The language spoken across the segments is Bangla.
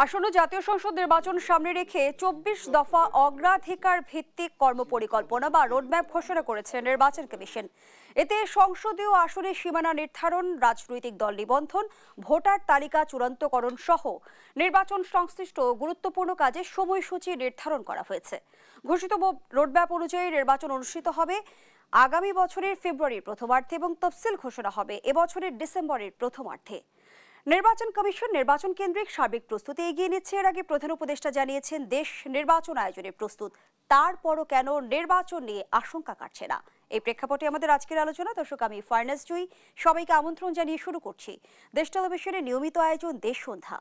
আসন্ন জাতীয় সংসদ নির্বাচন সামনে রেখে ২৪ দফা অগ্রাধিকার ভিত্তিক কর্মপরিকল্পনা বা রোডম্যাপ ঘোষণা করেছে নির্বাচন কমিশন। এতে সংসদীয় আসনের সীমানা নির্ধারণ, রাজনৈতিক দল নিবন্ধন, ভোটার তালিকা চূড়ান্তকরণ সহ নির্বাচন সংশ্লিষ্ট গুরুত্বপূর্ণ কাজের সময়সূচি নির্ধারণ করা হয়েছে। ঘোষিত রোডম্যাপ অনুযায়ী নির্বাচন অনুষ্ঠিত হবে আগামী বছরের ফেব্রুয়ারির প্রথমার্ধে এবং তফসিল ঘোষণা হবে এবছরের ডিসেম্বরের প্রথমার্ধে। নির্বাচন কমিশন নির্বাচন কেন্দ্রিক সার্বিক প্রস্তুতি এগিয়ে নিচ্ছে। এর আগে প্রধান উপদেষ্টা জানিয়েছেন দেশ নির্বাচন আয়োজনে প্রস্তুত, তারপরও কেন নির্বাচন নিয়ে আশঙ্কা কাটছে না। এই প্রেক্ষাপটে আমাদের আজকের আলোচনা। দর্শক, আমি ফারনাজ জুই, সবাইকে আমন্ত্রণ জানিয়ে শুরু করছি দেশ টেলিভিশনের নিয়মিত আয়োজন দেশ সন্ধ্যা।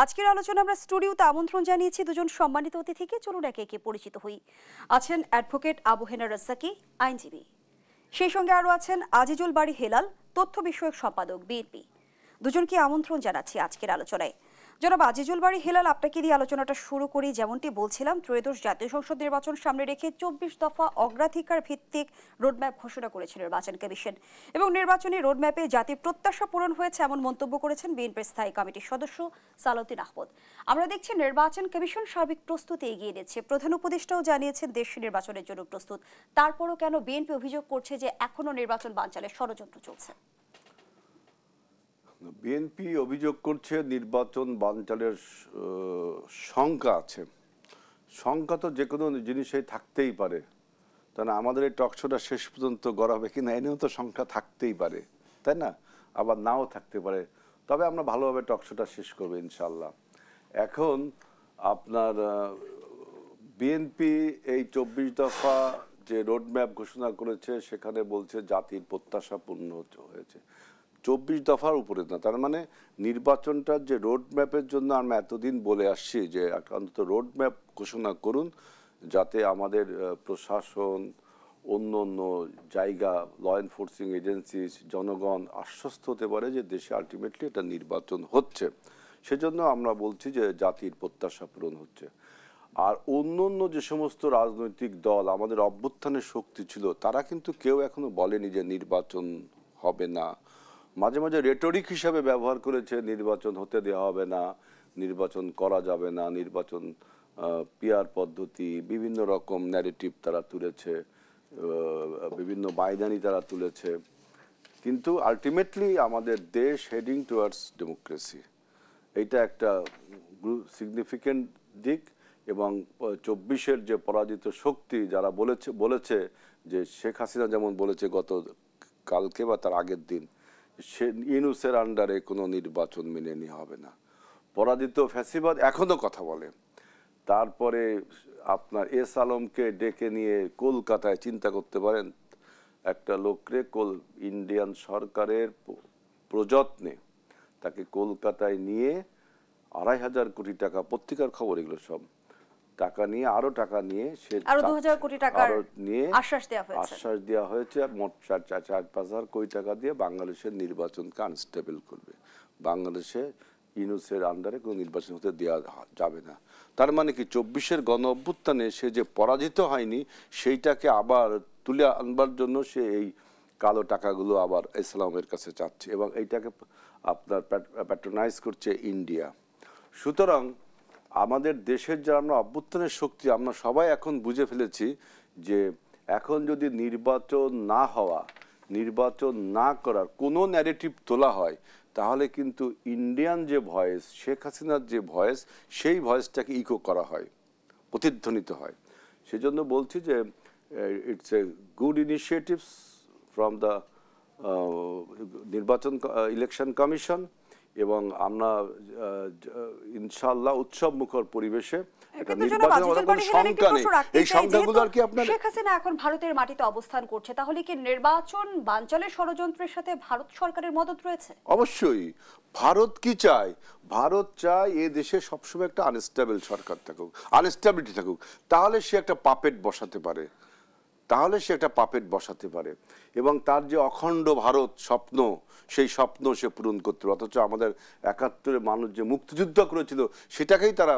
আজকের আলোচনা আমরা স্টুডিওতে আমন্ত্রণ জানিয়েছি দুজন সম্মানিত অতিথিকে। চলুন একে একে পরিচিত হই। আছেন অ্যাডভোকেট আবু হেনা রাজ্জাকি, আইনজীবী। সেই সঙ্গে আরও আছেন আজিজুল বাড়ি হেলাল, তথ্য বিষয়ক সম্পাদক, বিএনপি। দুজনকে আমন্ত্রণ জানাচ্ছি আজকের আলোচনায়। জনাব আজিজুল বাড়ি হেলাল, আপনাকে দিয়ে আলোচনাটা শুরু করি। যেমনটি বলছিলাম, ত্রয়োদশ জাতীয় সংসদ নির্বাচন সামনে রেখে ২৪ দফা অগ্রাধিকার ভিত্তিক রোডম্যাপ ঘোষণা করেছে নির্বাচন কমিশন এবং নির্বাচনী রোডম্যাপে জাতির প্রত্যাশা পূরণ হয়েছে এমন মন্তব্য করেছেন বিএনপির স্থায়ী কমিটির সদস্য সালাউদ্দিন আহমদ। আমরা দেখছি নির্বাচন কমিশন সার্বিক প্রস্তুতি এগিয়ে নিচ্ছে। প্রধান উপদেষ্টাও জানিয়েছেন দেশ নির্বাচনের জন্য প্রস্তুত, তারপরও কেন বিএনপি অভিযোগ করছে যে এখনো নির্বাচন বানচালের ষড়যন্ত্র চলছে? বিএনপি অভিযোগ করছে নির্বাচন বানচালের শঙ্কা আছে। শঙ্কা তো যে কোনো জিনিসেই থাকতেই পারে, তাই না? আমাদের এই টকশোটা শেষ পর্যন্ত গড়াবে কিনা এনেও তো শঙ্কা থাকতেই পারে, তাই না? আবার নাও থাকতে পারে। তবে আমরা ভালোভাবে টকশোটা শেষ করবো ইনশাল্লাহ। এখন আপনার বিএনপি এই ২৪ দফা যে রোডম্যাপ ঘোষণা করেছে সেখানে বলছে জাতির প্রত্যাশা পূর্ণ হয়েছে। ২৪ দফার উপরে না, তার মানে নির্বাচনটার যে রোড ম্যাপের জন্য আমরা এতদিন বলে আসছি যে অন্তত রোড ম্যাপ ঘোষণা করুন, যাতে আমাদের প্রশাসন, অন্য অন্য জায়গা, ল এনফোর্সিং এজেন্সি, জনগণ আশ্বস্ত হতে পারে যে দেশে আলটিমেটলি এটা নির্বাচন হচ্ছে। সেজন্য আমরা বলছি যে জাতির প্রত্যাশা পূরণ হচ্ছে। আর অন্য অন্য যে সমস্ত রাজনৈতিক দল আমাদের অভ্যুত্থানের শক্তি ছিল, তারা কিন্তু কেউ এখনো বলেনি যে নির্বাচন হবে না। মাঝে মাঝে রেটরিক হিসাবে ব্যবহার করেছে, নির্বাচন হতে দেওয়া হবে না, নির্বাচন করা যাবে না, নির্বাচন পিয়ার পদ্ধতি, বিভিন্ন রকম ন্যারেটিভ তারা তুলেছে, বিভিন্ন বাইদানি তারা তুলেছে। কিন্তু আলটিমেটলি আমাদের দেশ হেডিং টুয়ার্ডস ডেমোক্রেসি, এইটা একটা সিগনিফিকেন্ট দিক। এবং ২৪-এর যে পরাজিত শক্তি যারা বলেছে যে শেখ হাসিনা যেমন বলেছে গত কালকে বা তার আগের দিন, সে ইউনূসের আন্ডারে কোনো নির্বাচন মেনে নেওয়া হবে না। পরাজিত ফ্যাসিবাদ এখনো কথা বলে। তারপরে আপনার এস আলমকে ডেকে নিয়ে কলকাতায়, চিন্তা করতে পারেন, একটা লোকরে ইন্ডিয়ান সরকারের প্রযত্নে তাকে কলকাতায় নিয়ে ২৫০০ কোটি টাকা, পত্রিকার খবর এগুলো সব, টাকা নিয়ে আরো টাকা নিয়ে সে আরো ২০০০ কোটি টাকা নিয়ে আশ্বাস দেওয়া হয়েছে। মোট ৪-৫ কোটি টাকা দিয়ে বাংলাদেশের নির্বাচনকে আনস্টেবল করবে। বাংলাদেশে ইউনূসের আন্ডারে কোনো নির্বাচন হতে দেওয়া যাবে না। তার মানে কি ২৪-এর গণ অভ্যুত্থানে সে যে পরাজিত হয়নি সেইটাকে আবার তুলে আনবার জন্য সে এই কালো টাকাগুলো আবার ইসলামের কাছে চাচ্ছে এবং এইটাকে আপনার প্যাট্রোনাইজ করছে ইন্ডিয়া। সুতরাং আমাদের দেশের যে আমরা অভ্যুত্থানের শক্তি আমরা সবাই এখন বুঝে ফেলেছি যে এখন যদি নির্বাচন না হওয়া, নির্বাচন না করার কোনো ন্যারেটিভ তোলা হয়, তাহলে কিন্তু ইন্ডিয়ান যে ভয়েস, শেখ হাসিনার যে ভয়েস, সেই ভয়েসটাকে ইকো করা হয়, প্রতিধ্বনিত হয়। সেজন্য বলছি যে it's a good initiatives from the নির্বাচন ইলেকশন কমিশন এবং আমরা ইনশাআল্লাহ উৎসব মুখর পরিবেশে শেখ হাসিনা এখন ভারতের মাটিতে অবস্থান করছে, তাহলে কি নির্বাচন বানচালের ষড়যন্ত্রের সাথে ভারত সরকারের মদত রয়েছে? অবশ্যই। ভারত কি চায়? ভারত চায় এ দেশে সবসময় একটা আনস্টেবল সরকার থাকুক, আনস্টেবিলিটি থাকুক, তাহলে সে একটা পাপেট বসাতে পারে, এবং তার যে অখণ্ড ভারত স্বপ্ন, সেই স্বপ্ন সে পূরণ করতে পারে। অথচ আমাদের ৭১-এর মানুষ যে মুক্তিযুদ্ধ করেছিল সেটাকেই তারা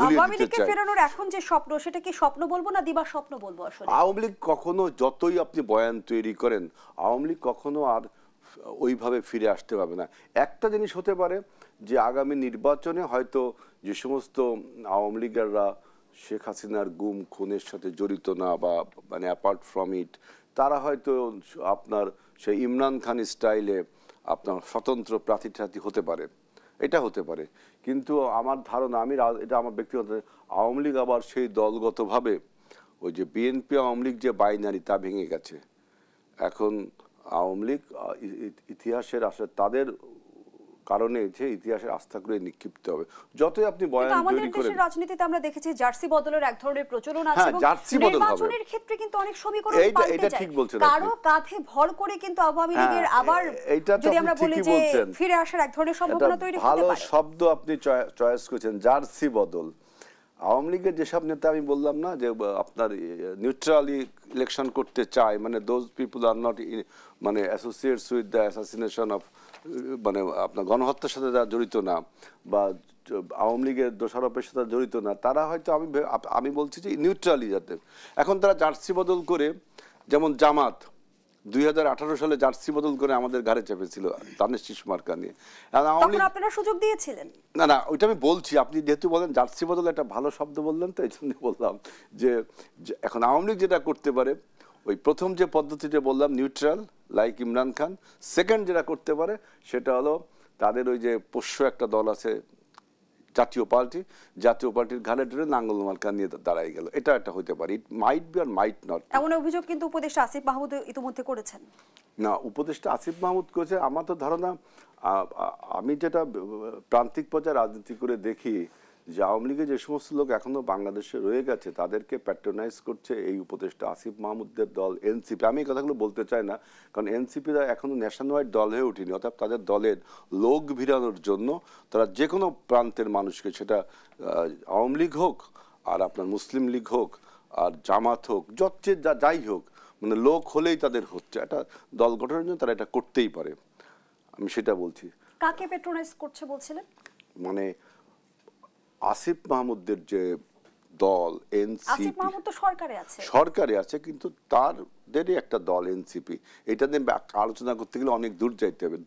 আওয়ামী লীগকে ফেরানোর এখন যে স্বপ্ন, সেটা কি স্বপ্ন বলবো না দিবা স্বপ্ন বলবো? আসলে আওয়ামী লীগ কখনো, যতই আপনি বয়ান তৈরি করেন, আওয়ামী লীগ কখনো আর ওইভাবে ফিরে আসতে পারবে না। একটা জিনিস হতে পারে যে আগামী নির্বাচনে হয়তো যে সমস্ত আওয়ামী লীগাররা শেখ হাসিনার গুম খুনের সাথে জড়িত না, বা মানে অ্যাপার্ট ফ্রম ইট, তারা হয়তো আপনার সেই ইমরান খান স্টাইলে আপনার স্বতন্ত্র প্রার্থী হতে পারে, এটা হতে পারে। কিন্তু আমার ধারণা, এটা আমার ব্যক্তিগত, আওয়ামী লীগ আবার সেই দলগতভাবে ওই যে বিএনপি আওয়ামী লীগ যে বাইনারি, তা ভেঙে গেছে। এখন আওয়ামী লীগ ইতিহাসের আসলে তাদের কারণে যে ইতিহাসের আস্থা করে নিক্ষিপ্ত হবে, যতই আপনি বয়ান তৈরি করেন। দেশের রাজনীতিতে আমরা দেখেছি জার্সি বদলের এক ধরনের প্রচলন আছে, হ্যাঁ, এবং জার্সি বদল হবে। নির্বাচনের ক্ষেত্রে কিন্তু অনেক সমীকরণ এটা পাল্টে যায়। ঠিক বলছেন কারো কাঁধে ভর করে কিন্তু আওয়ামী লীগের আবার যদি আমরা বলি যে ফিরে আসার এক ধরনের সম্ভাবনা তৈরি হতে পারে। ভালো শব্দ আপনি চয়েস করেছেন, জার্সি বদল। আওয়ামী লীগের যেসব নেতা আমি বললাম না যে আপনার নিউট্রালি ইলেকশন করতে চায়, মানে দোজ পিপল আর নট মানে associates with the assassination of, মানে আপনার গণহত্যার সাথে যারা জড়িত না, বা আওয়ামী লীগের দোষারোপের সাথে জড়িত না, তারা হয়তো আমি বলছি যে নিউট্রালি যাতে। এখন তারা জার্সি বদল করে, যেমন জামাত 2018 সালে জার্সি বদল করে আমাদের ঘাড়ে চেপেছিল ধানের শীষ মার্কা নিয়ে। তখন আপনারা সুযোগ দিয়েছিলেন? না, ওইটা আমি বলছি, আপনি যেহেতু বলেন জার্সি বদল, একটা ভালো শব্দ বললেন, তো এই জন্য বললাম যে এখন আওয়ামী লীগ যেটা করতে পারে, ওই প্রথম যে পদ্ধতিটা বললাম neutral like Imran Khan, second যেটা করতে পারে সেটা হলো তাদের ওই যে পোষ্য একটা দল আছে জাতীয় পার্টির ঘাড়ে ধরে নাঙ্গল মার্কা নিয়ে দাঁড়াই গেল, এটা একটা হতে পারে। It might be or might not. এমন অভিযোগ কিন্তু উপদেষ্টা আসিফ মাহমুদ ইতিমধ্যে করেছেন। না, উপদেষ্টা আসিফ মাহমুদ করেছে, আমার তো ধারণা, আমি যেটা প্রান্তিক পর্যায়ে রাজনীতি করে দেখি, যে আওয়ামী লীগের যে সমস্ত লোক এখনো বাংলাদেশে রয়ে গেছে তাদেরকে প্যাট্রোনাইজ করছে এই উপদেষ্টা আসিফ মাহমুদের দল এনসিপি। আমি এই কথাগুলো বলতে চাই না, কারণ এনসিপিরা এখনো ন্যাশন ওয়াইড দল হয়ে ওঠেনি, অর্থাৎ তাদের দলের লোক ভিড়ানোর জন্য তারা যে কোনো প্রান্তের মানুষকে, সেটা আওয়ামী লীগ হোক, আর আপনার মুসলিম লীগ হোক, আর জামাত হোক, যাই হোক, মানে লোক হলেই তাদের হচ্ছে, একটা দল গঠনের জন্য তারা এটা করতেই পারে। আমি সেটা বলছি। কাকে প্যাট্রোনাইজ করছে বলছিলেন? মানে আসিফ মাহমুদের যে দল এনসিপি, আসিফ মাহমুদ তো সরকারে আছে, কিন্তু তাদেরই একটা দল এনসিপি। এটা নিয়ে আলোচনা করতে গেলে অনেক দূর যাইতে হবে।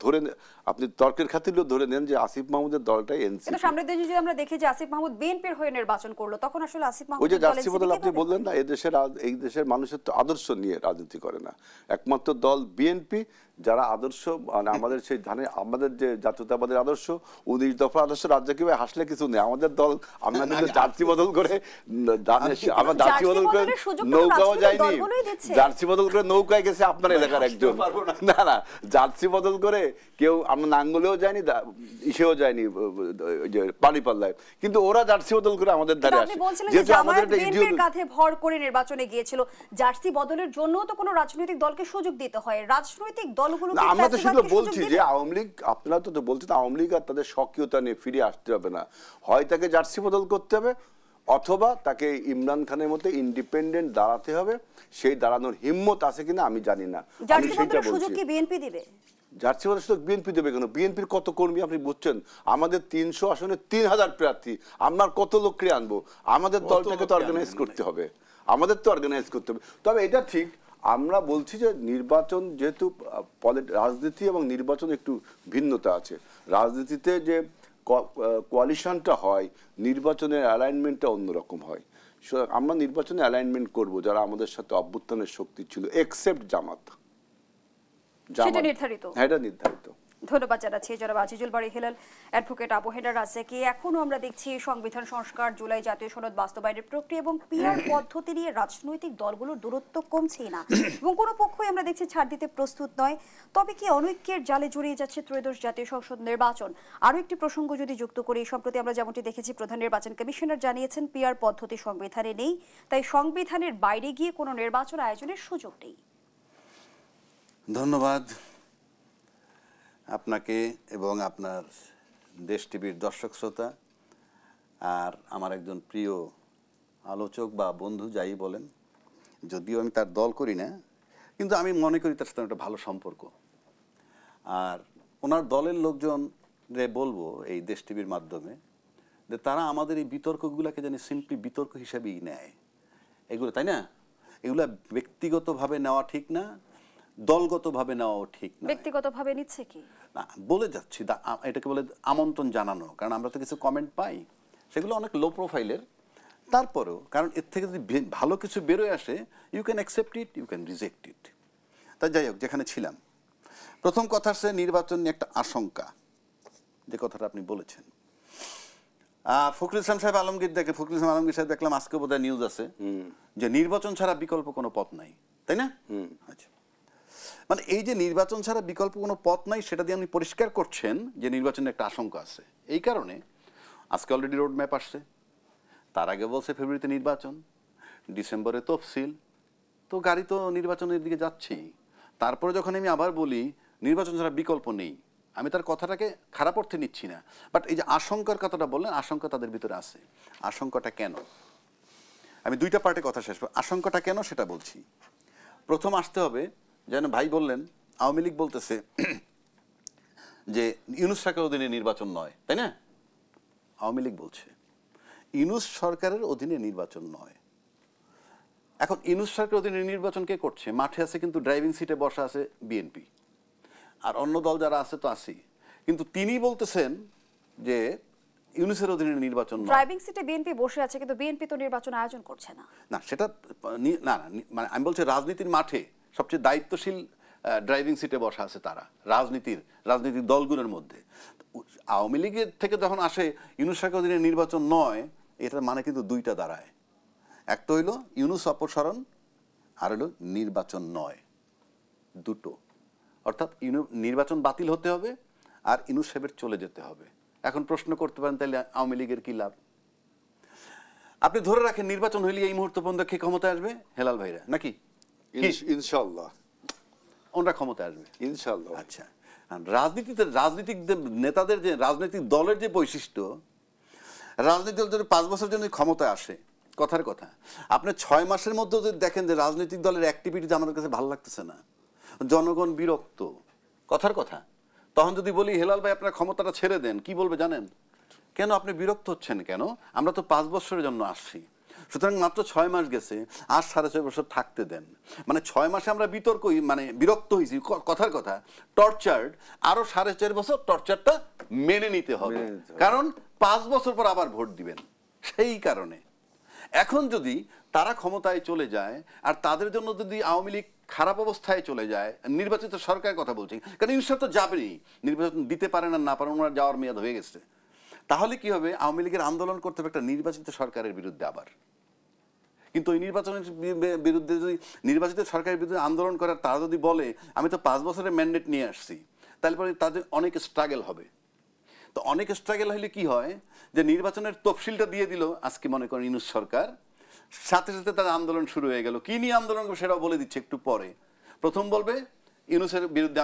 আপনি তর্কের খাতিরেও ধরে নেন যে আসিফ মাহমুদের দলটাই এনসিপি। কিন্তু সামনের দিনে যদি আমরা দেখি যে আসিফ মাহমুদ বিএনপির হয়ে নির্বাচন করলো, তখন আসলে আসিফ মাহমুদ, ওই যে জার্সি বদল আপনি বললেন না, এই দেশের মানুষের তো আদর্শ নিয়ে রাজনীতি করে না, একমাত্র দল বিএনপি, যারা আদর্শ, মানে আমাদের সেই আমাদের যে জাতীয়তাবাদের আদর্শ, 19 দফা আদর্শ, রাজ্য কিভাবে হাসলে কিছু নেই, আমাদের দল। আমরা কিন্তু জার্সি বদল করে, আমরা জার্সি বদল করে নৌকাও যায়নি, জার্সি বদল করে নৌকায় গেছে আপনার এলাকার একজন, না জার্সি বদল করে কেউ, আমরা নাঙ্গলেও যায়নি, ইসেও যায়নি, যে পানি পাল্লায়, কিন্তু ওরা জার্সি বদল করে আমাদের ধারে আসে। যেহেতু আমাদের একটা বিএনপির কাঁধে ভর করে নির্বাচনে গিয়েছিল, জার্সি বদলের জন্য তো কোনো রাজনৈতিক দলকে সুযোগ দিতে হয়। রাজনৈতিক দলগুলোকে আমরা তো শুধু বলছি যে আওয়ামী লীগ, আপনারা তো বলছেন আওয়ামী লীগ আর তাদের সক্রিয়তা নিয়ে ফিরে আসতে হবে না, হয় তাকে জার্সি বদল করতে হবে, অথবা তাকে ইমরান খানের মতো ইন্ডিপেন্ডেন্ট দাঁড়াতে হবে। সেই দাঁড়ানোর হিম্মত আছে কিনা আমি জানি না। আমি সেটা বলছি, সুযোগ কি বিএনপি দিবে? জার্সি বদল সুযোগ বিএনপি দেবে কেন? বিএনপির কত কর্মী আপনি বুঝছেন? আমাদের 300 আসনে 3000 প্রার্থী, আমরা কত লোককে আনবো? আমাদের দলটাকে তো অর্গানাইজ করতে হবে, তবে এটা ঠিক, আমরা বলছি যে নির্বাচন, যেহেতু রাজনীতি এবং নির্বাচন একটু ভিন্নতা আছে। রাজনীতিতে যে কোয়ালিশনটা হয়, নির্বাচনের অ্যালাইনমেন্টটা অন্যরকম হয়। আমরা নির্বাচনে অ্যালাইনমেন্ট করব যারা আমাদের সাথে অভ্যুত্থানের শক্তি ছিল, এক্সেপ্ট জামাত। সেটা নির্ধারিত, এটা নির্ধারিত। ধন্যবাদ জানাচ্ছি জনাব আজিজুল বারী হেলাল, অ্যাডভোকেট আবু হেনা রাজ্জাককে। এখনো আমরা দেখছি সংবিধান সংস্কার, জুলাই জাতীয় সনদ বাস্তবায়নের প্রক্রিয়া এবং পিআর পদ্ধতি নিয়ে রাজনৈতিক দলগুলোর দূরত্ব কমছেই না, এবং কোনো পক্ষই আমরা দেখছি ছাড় দিতে প্রস্তুত নয়। তবে কি অনৈক্যের জালে জড়িয়ে যাচ্ছে ত্রয়োদশ জাতীয় সংসদ নির্বাচন? আরও একটি প্রসঙ্গ যদি যুক্ত করি, সম্প্রতি আমরা যেমনটি দেখেছি, প্রধান নির্বাচন কমিশনার জানিয়েছেন পিআর পদ্ধতি সংবিধানে নেই, তাই সংবিধানের বাইরে গিয়ে কোনো নির্বাচন আয়োজনের সুযোগ নেই। ধন্যবাদ আপনাকে এবং আপনার দেশ টিভির দর্শক শ্রোতা, আর আমার একজন প্রিয় আলোচক বা বন্ধু, যাই বলেন, যদিও আমি তার দল করি না, কিন্তু আমি মনে করি তার সাথে একটা ভালো সম্পর্ক। আর ওনার দলের লোকজনরে বলবো এই দেশ টিভির মাধ্যমে যে তারা আমাদের এই বিতর্কগুলোকে যেন সিম্পলি বিতর্ক হিসেবেই নেয়, এগুলো, তাই না? এগুলো ব্যক্তিগতভাবে নেওয়া ঠিক না। দলগতভাবে নেওয়াও ঠিক না। ব্যক্তিগতভাবে নিচ্ছে কি না, বলে যাচ্ছি, এটাকে বলে আমন্ত্রণ জানানো, কারণ আমরা তো কিছু কমেন্ট পাই, সেগুলো অনেক লো প্রোফাইলের। তারপরেও কারণ এর থেকে যদি ভালো কিছু বেরোয় আসে, you can accept it, you can reject it. তাই যাই হোক, যেখানে ছিলাম, প্রথম কথা হচ্ছে নির্বাচন নিয়ে একটা আশঙ্কা, যে কথাটা আপনি বলেছেন। ফখরুল ইসলাম সাহেব আলমগীর ফখরুল ইসলাম আলমগীর সাহেব দেখলাম আজকে বোধহয় নিউজ আছে যে নির্বাচন ছাড়া বিকল্প কোনো পথ নাই, তাই না? আচ্ছা, মানে এই যে নির্বাচন ছাড়া বিকল্প কোনো পথ নাই, সেটা দিয়ে আপনি পরিষ্কার করছেন যে নির্বাচনের একটা আশঙ্কা আছে। এই কারণে আজকে অলরেডি রোড ম্যাপ আসছে, তার আগে বলছে ফেব্রুয়ারিতে নির্বাচন, ডিসেম্বরে তফসিল, তো গাড়ি তো নির্বাচনের দিকে যাচ্ছেই। তারপরে যখন আমি আবার বলি নির্বাচন ছাড়া বিকল্প নেই, আমি তার কথাটাকে খারাপ অর্থে নিচ্ছি না, বাট এই যে আশঙ্কার কথাটা বললেন, আশঙ্কা তাদের ভিতরে আছে। আশঙ্কাটা কেন? আমি দুইটা পার্টে কথা শেষ করব। আশঙ্কাটা কেন সেটা বলছি। প্রথম আসতে হবে, যেন ভাই বললেন আওয়ামী লীগ বলতেছে যে ইউনূস সরকারের অধীনে নির্বাচন নয়, তাই না? আওয়ামী লীগ বলছে ইউনূস সরকারের অধীনে নির্বাচন নয়। এখন ইউনূস সরকারের অধীনে নির্বাচন কে করছে? মাঠে আছে কিন্তু ড্রাইভিং সিটে বসা আছে বিএনপি, আর অন্য দল যারা আছে তো আছেই, কিন্তু তিনি বলতেছেন যে ইউনূসের অধীনে নির্বাচন নয়। ড্রাইভিং সিটে বিএনপি বসে আছে, কিন্তু বিএনপি তো নির্বাচন আয়োজন করছে না। না, সেটা না, মানে আমি বলছি রাজনীতির মাঠে সবচেয়ে দায়িত্বশীল ড্রাইভিং সিটে বসা আছে তারা, রাজনীতির দলগুলোর মধ্যে। আওয়ামী লীগের থেকে যখন আসে ইউনূস সরকারের অধীনে নির্বাচন নয়, এটার মানে কিন্তু দুইটা দাঁড়ায়। একটা হইল ইউনূস অপসারণ, আর হইল নির্বাচন নয়, দুটো। অর্থাৎ নির্বাচন বাতিল হতে হবে আর ইউনূস সাহেবের চলে যেতে হবে। এখন প্রশ্ন করতে পারেন তাহলে আওয়ামী লীগের কি লাভ? আপনি ধরে রাখেন নির্বাচন হইলে এই মুহূর্ত পর্যন্ত কে ক্ষমতায় আসবে? হেলাল ভাইরা নাকি? ইনশাআল্লাহ ওনরা ক্ষমতায় আসবে ইনশাআল্লাহ। আচ্ছা, রাজনৈতিক নেতাদের যে রাজনৈতিক দলের যে বৈশিষ্ট্য, রাজনৈতিক দল যদি 5 বছর জন্য ক্ষমতায় আসে, কথার কথা, আপনি 6 মাসের মধ্যে যদি দেখেন যে রাজনৈতিক দলের অ্যাক্টিভিটি আমাদের কাছে ভালো লাগতেছে না, জনগণ বিরক্ত, কথার কথা, তখন যদি বলি হেলাল ভাই আপনার ক্ষমতাটা ছেড়ে দেন, কি বলবে জানেন? কেন আপনি বিরক্ত হচ্ছেন কেন? আমরা তো 5 বছরের জন্য আসছি, সুতরাং মাত্র 6 মাস গেছে, আর 6.5 বছর থাকতে দেন। মানে 6 মাসে আমরা বিরক্ত হয়েছি, কথার কথা, টর্চার্ড, আরো 4.5 বছর টর্চারটা মেনে নিতে হবে, কারণ 5 বছর পর আবার ভোট দিবেন। সেই কারণে এখন যদি তারা ক্ষমতায় চলে যায়, আর তাদের জন্য যদি আওয়ামী লীগ খারাপ অবস্থায় চলে যায়, নির্বাচিত সরকারের কথা বলছি, কারণ ইনশাল তো যাবেই, নির্বাচন দিতে পারেন আর না পারেন, ওনার যাওয়ার মেয়াদ হয়ে গেছে, তাহলে কি হবে? আওয়ামী লীগের আন্দোলন করতে হবে একটা নির্বাচিত সরকারের বিরুদ্ধে আবার। কিন্তু ওই নির্বাচনের বিরুদ্ধে যদি নির্বাচিত সরকারের বিরুদ্ধে আন্দোলন করার, তারা যদি বলে আমি তো 5 বছরের ম্যান্ডেট নিয়ে আসছি, তাহলে পরে তাদের অনেক স্ট্রাগল হবে। তো অনেক স্ট্রাগল হলে কি হয়, যে নির্বাচনের তফসিলটা দিয়ে দিল আজকে মনে করেন ইউনূস সরকার, সাথে সাথে তাদের আন্দোলন শুরু হয়ে গেল। কি নিয়ে আন্দোলন করবে সেটাও বলে দিচ্ছে একটু পরে। প্রথম বলবে ইউনূসের বিরুদ্ধে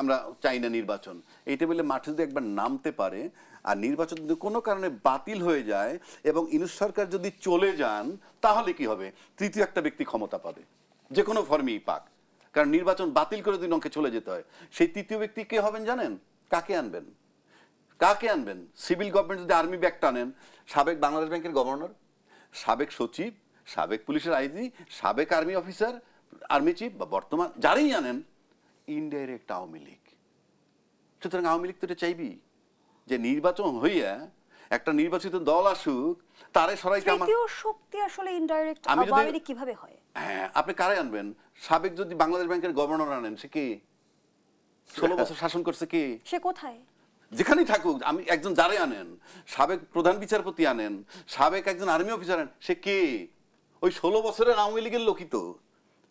আমরা চাই না নির্বাচন, এইটা বলে মাঠে যদি একবার নামতে পারে, আর নির্বাচন যদি কোনো কারণে বাতিল হয়ে যায় এবং ইউনূস সরকার যদি চলে যান, তাহলে কি হবে? তৃতীয় একটা ব্যক্তি ক্ষমতা পাবে, যে কোনো ফর্মেই পাক, কারণ নির্বাচন বাতিল করে 2 অঙ্কে চলে যেতে হয়। সেই তৃতীয় ব্যক্তি কে হবেন জানেন? কাকে আনবেন? সিভিল গভর্নমেন্ট যদি আর্মি ব্যাগ টানেন, সাবেক বাংলাদেশ ব্যাংকের গভর্নর, সাবেক সচিব, সাবেক পুলিশের আইজি, সাবেক আর্মি অফিসার, আর্মি চিফ, বা বর্তমান যারাই আনেন, ইনডাইরেক্ট আওয়ামী লীগ। সুতরাং আওয়ামী লীগ তো এটা চাইবি যে নির্বাচন হইয়া একটা নির্বাচিত দল আসুক, তারে সরাইতে তৃতীয় শক্তি আসলে ইনডাইরেক্ট আওয়ামী লীগ কিভাবে হয়? হ্যাঁ, আপনি কারে আনবেন? সাবেক যদি বাংলাদেশ ব্যাংকের গভর্নর আনেন, সে কে? 16 বছর শাসন করছে কে? সে কোথায়? যেখানেই থাকুক, আমি একজন যারে আনেন, সাবেক প্রধান বিচারপতি আনেন, সাবেক একজন আর্মি অফিসার আনেন, সে কে? ওই 16 বছরের আওয়ামী লীগের লোকই তো।